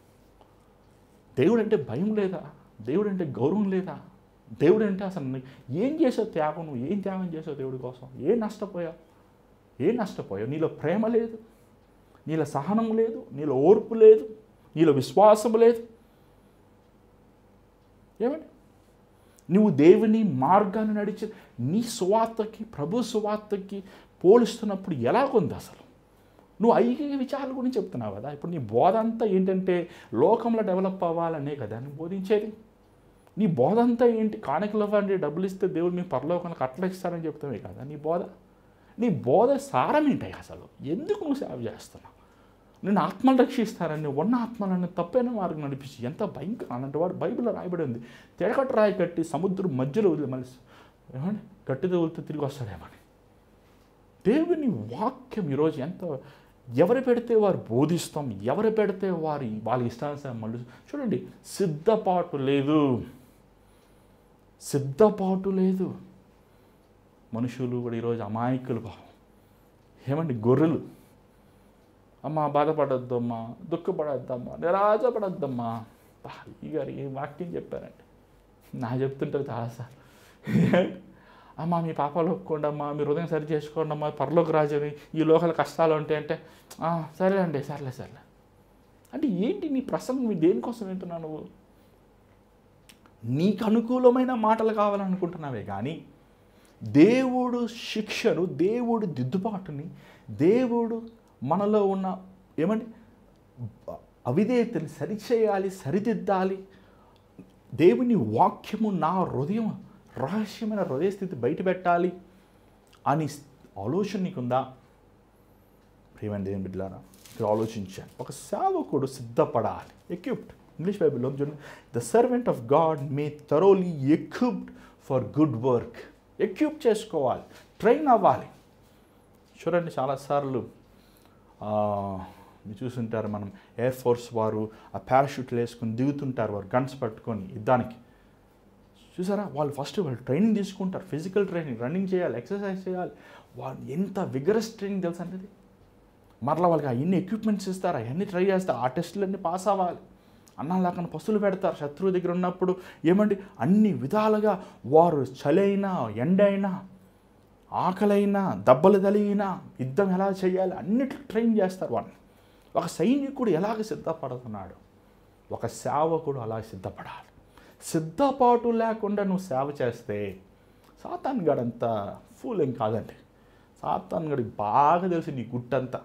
దేవుడు అంటే భయం లేదా? దేవుడు అంటే గౌరవం లేదా? దేవుడు అంటే అసలు ఏం చేసావు త్యాగం? నువ్వు ఏం త్యాగం చేసావు దేవుడి కోసం? ఏం నష్టపోయావు? నీలో ప్రేమ లేదు, నీలో సహనం లేదు, నీలో ఓర్పు లేదు, నీలో విశ్వాసం లేదు. ఏమండి? నువ్వు దేవుని మార్గాన్ని నడిచి నీ సువార్తకి, ప్రభు సువార్తకి పోలుస్తున్నప్పుడు ఎలాగుంది అసలు? నువ్వు ఐక్య విచారాల గురించి చెప్తున్నావు కదా. ఇప్పుడు నీ బోధ అంతా ఏంటంటే లోకంలో డెవలప్ అవ్వాలనే కదా నువ్వు బోధించేది. నీ బోధ అంతా ఏంటి? కానుకలు ఇవ్వండి, డబ్బులు ఇస్తే దేవుడు మీ పరలోకానికి అట్లా ఇస్తారని చెప్తామే కదా నీ బోధ. నీ బోధ సారం ఏంటి అసలు? ఎందుకు నువ్వు సేవ చేస్తున్నావు? నేను ఆత్మలు రక్షిస్తానని ఉన్న ఆత్మలను తప్పైన మార్గం నడిపించి ఎంత భయంకరం అలాంటి వాడు బైబిల్లో రాయబడి ఉంది. తేడకట్ట రాయి కట్టి సముద్రం మధ్యలో వదిలి మళ్ళీ ఏమండి గట్టితో వదిలితే తిరిగి వస్తాడేమని. దేవుని వాక్యం ఈరోజు ఎంత ఎవరు పెడితే వారు బోధిస్తాం, ఎవరు పెడితే వారి వాళ్ళ ఇష్టానుసారం మళ్ళీ చూడండి. సిద్ధపాటు లేదు. మనుషులు కూడా ఈరోజు అమాయకులు భావం. ఏమండి గొర్రెలు. అమ్మా బాధపడొద్దమ్మా, దుఃఖపడొద్దమ్మా, నిరాశపడొద్దమ్మా. ఈ గారు ఏ వాక్యం చెప్పారండి? నా చెప్తుంటారు చాలాసార్లు. అమ్మా మీ పాపాలు ఒప్పుకోండి అమ్మా, మీ హృదయం సరి చేసుకోండి అమ్మా, పరలోక రాజుని, ఈ లోకల కష్టాలు ఉంటాయి అంటే సరే అండి, సర్లే అంటే ఏంటి నీ ప్రసంగం? దేనికోసం వింటున్నావు నువ్వు? నీకు అనుకూలమైన మాటలు కావాలనుకుంటున్నావే కానీ దేవుడు శిక్షను, దేవుడు దిద్దుబాటుని, దేవుడు మనలో ఉన్న ఏమండి అవిధేయతని సరిచేయాలి, సరిదిద్దాలి. దేవుని వాక్యము నా హృదయం రహస్యమైన హృదయ స్థితి బయట పెట్టాలి అని ఆలోచన నీకుందా? ప్రియమైన దేవుని బిడ్డలారా, ఇక్కడ ఆలోచించాను. ఒక సేవకుడు సిద్ధపడాలి. ఎక్విప్డ్. ఇంగ్లీష్ బైబిల్లో చూడండి, the servant of God May thoroughly equipped for good work. Equip చేసుకోవాలి, ట్రైన్ అవ్వాలి. చూడండి చాలాసార్లు మీరు చూస్తుంటారు, మనం ఎయిర్ ఫోర్స్ వారు ఆ పారాషూట్లు వేసుకొని దిగుతుంటారు, వారు గన్స్ పట్టుకొని యుద్ధానికి. చూసారా, వాళ్ళు ట్రైనింగ్ తీసుకుంటారు, ఫిజికల్ ట్రైనింగ్, రన్నింగ్ చేయాలి, ఎక్సర్సైజ్ చేయాలి. వాళ్ళు ఎంత విగరస్ ట్రైనింగ్ తెలుసు అంటే మరలా వాళ్ళకి అవన్నీ ఎక్విప్మెంట్స్ ఇస్తారు, అవన్నీ ట్రై చేస్తారు, ఆ టెస్టులన్నీ పాస్ అవ్వాలి. అన్నాళ్ళకన్నా పస్తులు పెడతారు శత్రువు దగ్గర ఉన్నప్పుడు. ఏమండి అన్ని విధాలుగా వారు చలైనా, ఎండైనా, ఆకలైనా, దెబ్బలు తలిగినా యుద్ధం ఎలా చేయాలి అన్నిటికీ ట్రైన్ చేస్తారు వాళ్ళని. ఒక సైనికుడు ఎలాగ సిద్ధపడుతున్నాడు, ఒక సేవకుడు అలా సిద్ధపడాలి. సిద్ధపాటు లేకుండా నువ్వు సేవ చేస్తే సాతాన్ గడంతా ఫూల్ ఏం కాదండి. సాతాన్ గడికి బాగా తెలుసు నీ గుట్టంతా.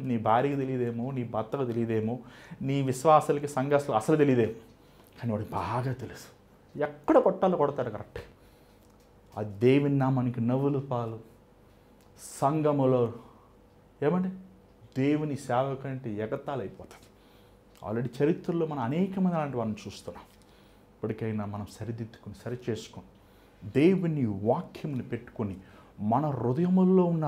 నీ భార్యకి తెలియదేమో, నీ భర్తకు తెలియదేమో, నీ విశ్వాసాలకి సంఘాసులు అసలు తెలియదేమో, కానీ వాడికి బాగా తెలుసు ఎక్కడ కొట్టాలో కొడతాడు కరెక్ట్. ఆ దేవుని నామానికి నవ్వులు పాలు. సంఘములో ఏమండి దేవుని సేవ కంటే ఎగతాళైపోతుంది. ఆల్రెడీ చరిత్రలో మనం అనేకమంది అలాంటి వాళ్ళని చూస్తున్నాం. ఇప్పటికైనా మనం సరిదిద్దుకొని సరిచేసుకొని దేవుని వాక్యంని పెట్టుకొని మన హృదయముల్లో ఉన్న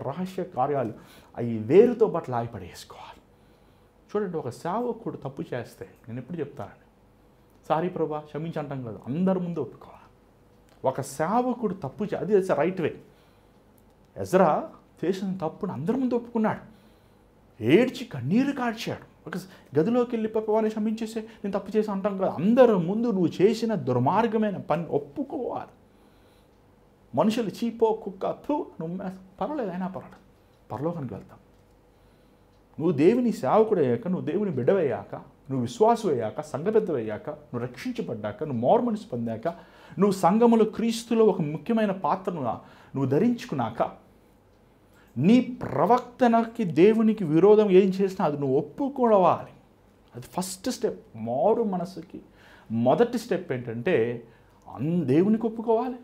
రహస్య కార్యాలు అవి వేరుతో పాటు లాగిపడేసుకోవాలి. చూడండి, ఒక సేవకుడు తప్పు చేస్తే నేను ఎప్పుడు చెప్తానండి, సారీ ప్రభా క్షమించంటాం కాదు, అందరి ముందు ఒప్పుకోవాలి. ఒక సేవకుడు తప్పు అది రైట్ వే. ఎజ్రా చేసిన తప్పును అందరి ముందు ఒప్పుకున్నాడు, ఏడ్చి కన్నీరు కార్చాడు. ఒక గదిలోకి వెళ్ళి పాపవాన్ని క్షమించేసే నేను తప్పు చేసి అంటాం కదా, అందరి ముందు నువ్వు చేసిన దుర్మార్గమైన పని ఒప్పుకోవాలి. మనుషులు చీపో కుక్క నువ్వు పర్వాలేదు, అయినా పర్వాలేదు, పరలోకానికి వెళ్తాం. నువ్వు దేవుని సేవకుడు అయ్యాక, నువ్వు దేవుని బిడ్డవయ్యాక, నువ్వు విశ్వాసం అయ్యాక, సంఘ పెద్దవయ్యాక, నువ్వు రక్షించబడ్డాక, నువ్వు మారుమనసు పొందాక, నువ్వు సంఘములో క్రీస్తులో ఒక ముఖ్యమైన పాత్రను నువ్వు ధరించుకున్నాక, నీ ప్రవర్తనకి దేవునికి విరోధం ఏం చేసినా అది నువ్వు ఒప్పుకోవాలి. అది ఫస్ట్ స్టెప్. మారు మనసుకి మొదటి స్టెప్ ఏంటంటే దేవునికి ఒప్పుకోవాలి,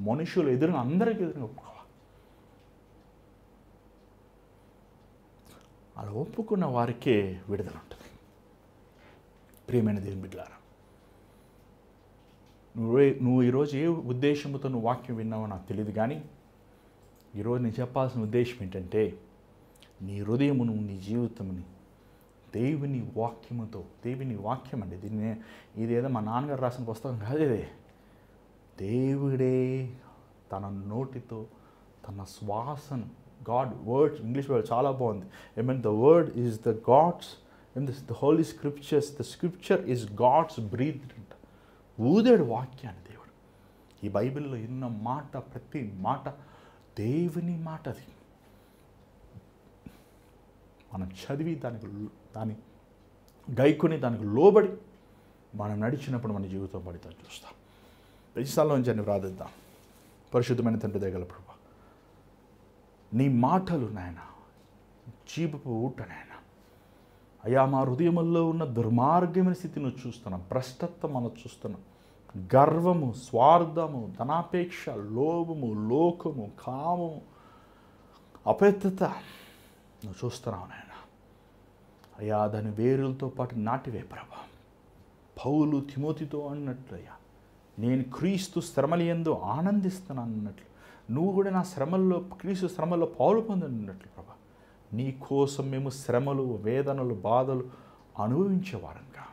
మనుషులు ఎదురుగా అందరికీ ఎదురుగా ఒప్పుకోవాలి. అలా ఒప్పుకున్న వారికే విడుదల ఉంటుంది. ప్రియమైన దేవుని బిడ్డలారా, నువ్వు ఈరోజు ఏ ఉద్దేశంతో నువ్వు వాక్యం విన్నావో నాకు తెలియదు, కానీ ఈరోజు నేను చెప్పాల్సిన ఉద్దేశం ఏంటంటే నీ హృదయమును నీ జీవితముని దేవుని వాక్యముతో, దేవుని వాక్యం అండి, దీన్ని ఇదేదో మా నాన్నగారు రాసిన పుస్తకం కాదు, ఇదే దేవుడే తన నోటితో తన శ్వాసను, గాడ్ వర్డ్, ఇంగ్లీష్ వర్డ్ చాలా బాగుంది. I mean the word is the God's, the holy scriptures, the scripture is God's breathed అంట. ఊదాడు వాక్యాన్ని దేవుడు. ఈ బైబిల్లో ఎన్న మాట, ప్రతి మాట దేవుని మాట. అది మనం చదివి దాని గైకొని దానికి లోబడి మనం నడిచినప్పుడు మన జీవితం పడితే చూస్తాం. ప్రతిసారిలో నుంచి ప్రార్థిద్దాం. పరిశుద్ధమైన తండ్రి దయగల ప్రభువా, నీ మాటలు నాయన జీవపు ఊట నాయన. అయ్యా, మా హృదయముల్లో ఉన్న దుర్మార్గమైన స్థితిని చూస్తున్నాం, భ్రష్టత్వం మనం చూస్తున్నాం, గర్వము, స్వార్థము, ధనాపేక్ష, లోభము, లోకము, కామము, అపవిత్రత నువ్వు చూస్తున్నావు నాయన. అయ్యా, దాని వేరులతో పాటు నాటివే ప్రభా. పౌలు తిమోతితో అన్నట్లయ్యా, నేను క్రీస్తు శ్రమలయందు ఆనందిస్తున్నాను అన్నట్లు, నువ్వు కూడా నా శ్రమల్లో, క్రీస్తు శ్రమల్లో పాలు పొందినట్లు ప్రభా. నీ కోసం మేము శ్రమలు, వేదనలు, బాధలు అనుభవించేవారంగా,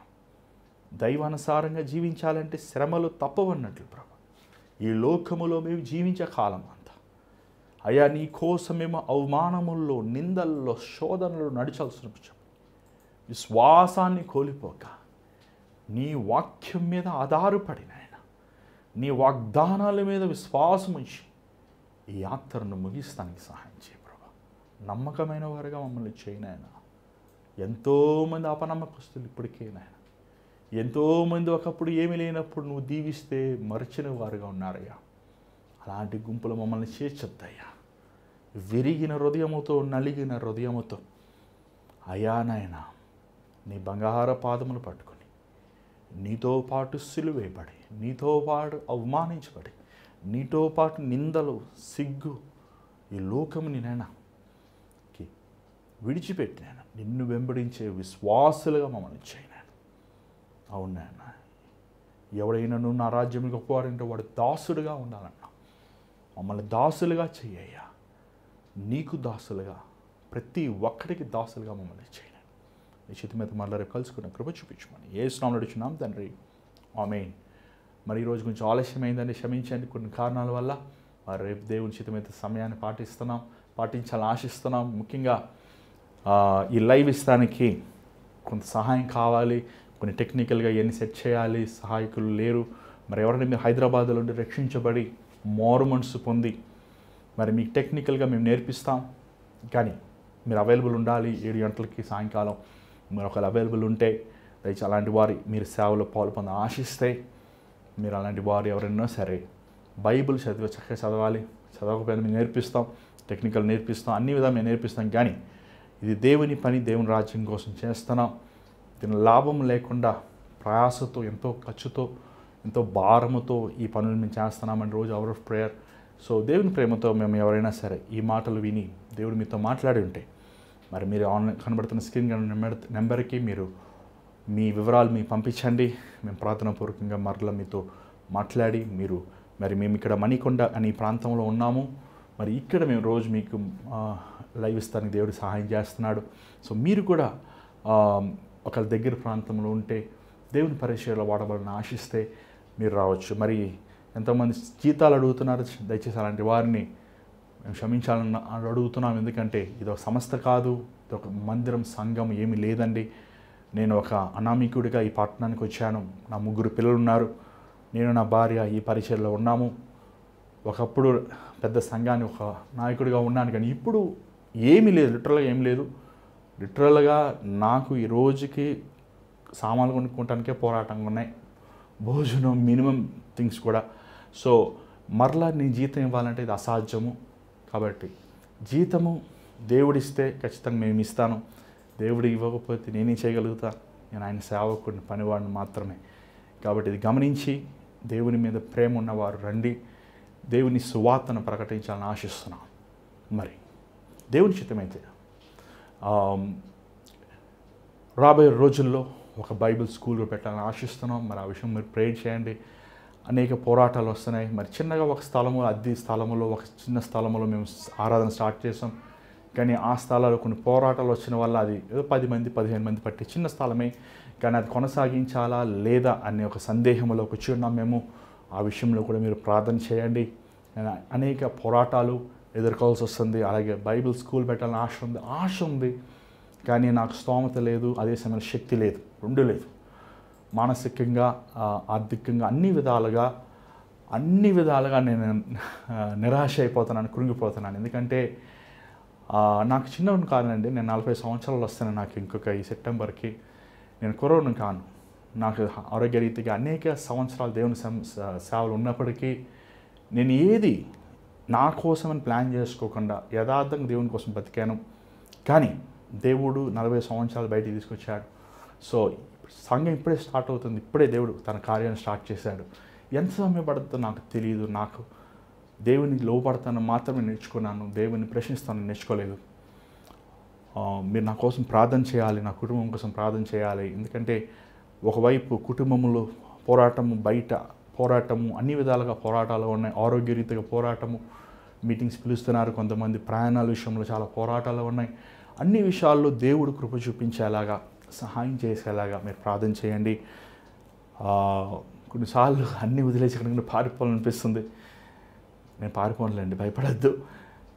దైవానుసారంగా జీవించాలంటే శ్రమలు తప్పవన్నట్లు ప్రభా. ఈ లోకములో మేము జీవించే కాలం అంతా అయ్యా, నీ కోసం మేము అవమానముల్లో, నిందల్లో, శోధనలు నడిచాల్సిన విశ్వాసాన్ని కోల్పోక నీ వాక్యం మీద ఆధారపడిన ఆయన, నీ వాగ్దానాల మీద విశ్వాసం ఉంచి ఈ యాత్రను ముగిస్తానికి సహాయం చేయ ప్రభా. నమ్మకమైన వారుగా మమ్మల్ని చేయనాయన. ఎంతోమంది అపనమ్మకస్తులు ఇప్పటికే నాయన, ఎంతోమంది ఒకప్పుడు ఏమీ లేనప్పుడు నువ్వు దీవిస్తే మరచిన వారుగా ఉన్నారయ్యా. అలాంటి గుంపులు మమ్మల్ని చేర్చొద్దయ్యా. విరిగిన హృదయముతో, నలిగిన హృదయముతో అయ్యా నాయన, నీ బంగార పాదములు పట్టుకొని నీతో పాటు సిలువేయబడి, నీతో పాటు అవమానించబడి, నీతో పాటు నిందలు, సిగ్గు, ఈ లోకముని నాయనకి విడిచిపెట్టి నాయన నిన్ను వెంబడించే విశ్వాసులుగా మమ్మల్ని చేయనాయన. అవును నాయన, ఎవడైనా నువ్వు నా రాజ్యం గొప్పవారంటే వాడు దాసుడుగా ఉండాలన్నా, మమ్మల్ని దాసులుగా చెయ్యయ్యా. నీకు దాసులుగా, ప్రతి ఒక్కడికి దాసులుగా మమ్మల్ని చేయను. నీ చేతి మీద మళ్ళీ రేపు కలుసుకున్న కృప చూపించమని యేసునామములో అడుగుచున్నాం తండ్రి, ఆమేన్. మరి ఈరోజు కొంచెం ఆలస్యమైందని క్షమించండి, కొన్ని కారణాల వల్ల. మరి రేపు దేవుని చేతి మీద సమయాన్ని పాటించాలని ఆశిస్తున్నాం. ముఖ్యంగా ఈ లైవ్ ఇస్తానికి కొంత సహాయం కావాలి, కొన్ని టెక్నికల్గా ఎన్ని సెట్ చేయాలి, సహాయకులు లేరు. మరి ఎవరైనా మీరు హైదరాబాద్లో ఉండి రక్షించబడి మారు మనసు పొంది మరి మీకు టెక్నికల్గా మేము నేర్పిస్తాం, కానీ మీరు అవైలబుల్ ఉండాలి. 7 గంటలకి సాయంకాలం మీరు ఒకవేళ అవైలబుల్ ఉంటే దయచేసి అలాంటి వారి మీరు సేవలో పాల్పొంద ఆశిస్తే, మీరు అలాంటి వారు ఎవరైనా సరే బైబిల్ చక్కగా చదవాలి. చదవకపోయినా మేము నేర్పిస్తాం, టెక్నికల్ నేర్పిస్తాం, అన్ని విధాలు మేము నేర్పిస్తాం. కానీ ఇది దేవుని పని, దేవుని రాజ్యం కోసం చేస్తున్నాం. దీని లాభం లేకుండా ప్రయాసతో, ఎంతో ఖర్చుతో, ఎంతో భారముతో ఈ పనులు మేము చేస్తున్నామని రోజు అవర్ ఆఫ్ ప్రేయర్. సో దేవుని ప్రేమతో మేము ఎవరైనా సరే ఈ మాటలు విని దేవుడు మీతో మాట్లాడి ఉంటే, మరి మీరు ఆన్లైన్ కనబడుతున్న స్క్రీన్ నెంబర్కి మీరు మీ వివరాలు మీకు పంపించండి. మేము ప్రార్థనాపూర్వకంగా మరలా మీతో మాట్లాడి, మేము ఇక్కడ మణికొండ అనే ప్రాంతంలో ఉన్నాము. మరి ఇక్కడ మేము రోజు మీకు లైవ్ ఇస్తానికి దేవుడు సహాయం చేస్తున్నాడు. సో మీరు కూడా ఒకళ్ళ దగ్గర ప్రాంతంలో ఉంటే దేవుని పరిచయలో వాడబడిన ఆశిస్తే మీరు రావచ్చు. మరి ఎంతోమంది జీతాలు అడుగుతున్నారు, దయచేసి అలాంటి వారిని మేము క్షమించాలని అడుగుతున్నాం. ఎందుకంటే ఇది ఒక సంస్థ కాదు, ఇది ఒక మందిరం, సంఘం ఏమీ లేదండి. నేను ఒక అనామికుడిగా ఈ పట్టణానికి వచ్చాను. నా 3 పిల్లలు ఉన్నారు. నేను నా భార్య ఈ పరిచయలో ఉన్నాము. ఒకప్పుడు పెద్ద సంఘాన్ని ఒక నాయకుడిగా ఉన్నాను, కానీ ఇప్పుడు ఏమీ లేదు, లిటరల్గా ఏం లేదు. లిటరల్గా నాకు ఈ రోజుకి సామాన్లు కొనుక్కోవటానికే పోరాటంగా ఉన్నాయి, భోజనం, మినిమం థింగ్స్ కూడా. సో మరలా నేను జీతం ఇవ్వాలంటే ఇది అసాధ్యము. కాబట్టి జీతము దేవుడిస్తే ఖచ్చితంగా మేము ఇస్తాను. దేవుడు ఇవ్వకపోతే నేనేం చేయగలుగుతా? నేను ఆయన సేవకుడిని, పనివాడిని మాత్రమే. కాబట్టి ఇది గమనించి దేవుని మీద ప్రేమ ఉన్నవారు రండి, దేవుని సువార్తను ప్రకటించాలని ఆశిస్తున్నాను. మరి దేవుని చిత్తమైతే రాబోయే రోజుల్లో ఒక బైబిల్ స్కూల్ పెట్టాలని ఆశిస్తున్నాం. మరి ఆ విషయం మీరు ప్రేర్ చేయండి. అనేక పోరాటాలు వస్తున్నాయి. మరి చిన్నగా ఒక స్థలము, అద్దె స్థలములో, ఒక చిన్న స్థలములో మేము ఆరాధన స్టార్ట్ చేసాం. కానీ ఆ స్థలాల్లో కొన్ని పోరాటాలు వచ్చిన వల్ల అది ఏదో 10 మంది 15 మంది పట్టే చిన్న స్థలమే, కానీ అది కొనసాగించాలా లేదా అనే ఒక సందేహంలో వచ్చి ఉన్నాం మేము. ఆ విషయంలో కూడా మీరు ప్రార్థన చేయండి. అనేక పోరాటాలు ఎదుర్కోవాల్సి వస్తుంది. అలాగే బైబిల్ స్కూల్ పెట్టాలని ఆశ ఉంది, కానీ నాకు స్తోమత లేదు, అదే సమయంలో శక్తి లేదు, రెండు లేదు. మానసికంగా, ఆర్థికంగా అన్ని విధాలుగా నేను నిరాశ అయిపోతున్నాను, కృంగిపోతున్నాను. ఎందుకంటే నాకు చిన్నవాడిని కాదండి, నేను 40 సంవత్సరాలు వస్తాను. నాకు ఇంకొక ఈ సెప్టెంబర్కి నేను కుర్రోడిని కాను. నాకు ఆరోగ్యరీతిగా అనేక సంవత్సరాలు దేవుని సేవలు ఉన్నప్పటికీ నేను ఏది నా కోసమని ప్లాన్ చేసుకోకుండా యథార్థంగా దేవుని కోసం బతికాను. కానీ దేవుడు 40 సంవత్సరాలు బయటికి తీసుకొచ్చాడు. సో సంఘం ఇప్పుడే స్టార్ట్ అవుతుంది, ఇప్పుడే దేవుడు తన కార్యాన్ని స్టార్ట్ చేశాడు. ఎంత సమయం పడుతుందో నాకు తెలియదు. నాకు దేవుని లోపడతాను మాత్రమే నేర్చుకున్నాను, దేవుని ప్రశ్నిస్తాను నేర్చుకోలేదు. మీరు నా కోసం ప్రార్థన చేయాలి, నా కుటుంబం కోసం ప్రార్థన చేయాలి. ఎందుకంటే ఒకవైపు కుటుంబంలో పోరాటము, బయట పోరాటము, అన్ని విధాలుగా పోరాటాలు ఉన్నాయి. ఆరోగ్యరీతిగా పోరాటము, మీటింగ్స్ పిలుస్తున్నారు కొంతమంది, ప్రయాణాల విషయంలో చాలా పోరాటాలు ఉన్నాయి. అన్ని విషయాల్లో దేవుడు కృప చూపించేలాగా, సహాయం చేసేలాగా మీరు ప్రార్థన చేయండి. కొన్నిసార్లు అన్నీ వదిలేసి ఎక్కడికైనా పారిపోవాలనిపిస్తుంది. నేను పారిపోనులేండి, భయపడద్దు.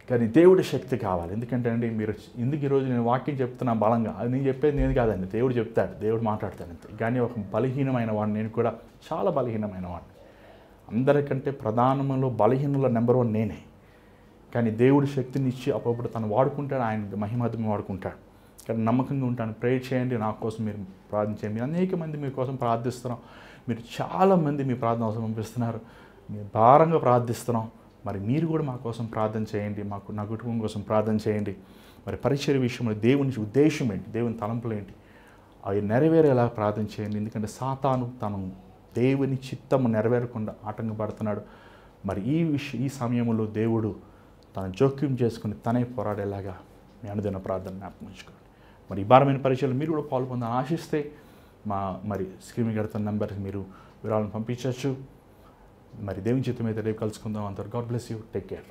కానీ దేవుడి శక్తి కావాలి. ఎందుకంటే అండి, మీరు ఎందుకు ఈరోజు నేను వాక్యం చెప్తున్నా బలంగా, అది నేను చెప్పేది నేను కాదండి, దేవుడు చెప్తాడు, దేవుడు మాట్లాడతాడు అంతే. కానీ ఒక బలహీనమైన వాడిని, నేను కూడా చాలా బలహీనమైన వాడిని. అందరికంటే ప్రధానంలో బలహీనంలో నెంబర్ 1 నేనే. కానీ దేవుడి శక్తిని ఇచ్చి అప్పుడప్పుడు తను వాడుకుంటాడు, ఆయన మహిమాత్మ వాడుకుంటాడు. కానీ నమ్మకంగా ఉంటాను. ప్రే చేయండి, నా కోసం మీరు ప్రార్థన చేయండి. అనేక మంది మీ కోసం ప్రార్థిస్తున్నాం. మీరు చాలామంది మీ ప్రార్థన అవసరం పంపిస్తున్నారు, మీరు భారంగా ప్రార్థిస్తున్నాం. మరి మీరు కూడా మా కోసం ప్రార్థన చేయండి, నా కుటుంబం కోసం ప్రార్థన చేయండి. మరి పరిచర్య విషయంలో దేవుని ఉద్దేశం ఏంటి, దేవుని తలంపులు ఏంటి, అవి నెరవేరేలా ప్రార్థన చేయండి. ఎందుకంటే సాతాను తను దేవుని చిత్తము నెరవేరకుండా ఆటంకపడుతున్నాడు. మరి ఈ సమయంలో దేవుడు తన జోక్యం చేసుకుని తనే పోరాడేలాగా మీ అనుదిన ప్రార్థన జ్ఞాపకం ఉంచుకోండి. మరి ఈ భారమైన పరిచయాలు మీరు కూడా పాల్పొందని ఆశిస్తే మరి స్క్రీన్ మీద కడుతున్న నెంబర్కి మీరు వివరాలను పంపించవచ్చు. మరి దేవుని చిత్తం అయితే రేపు కలుసుకుందాం. అంతవరకు God bless you, take care.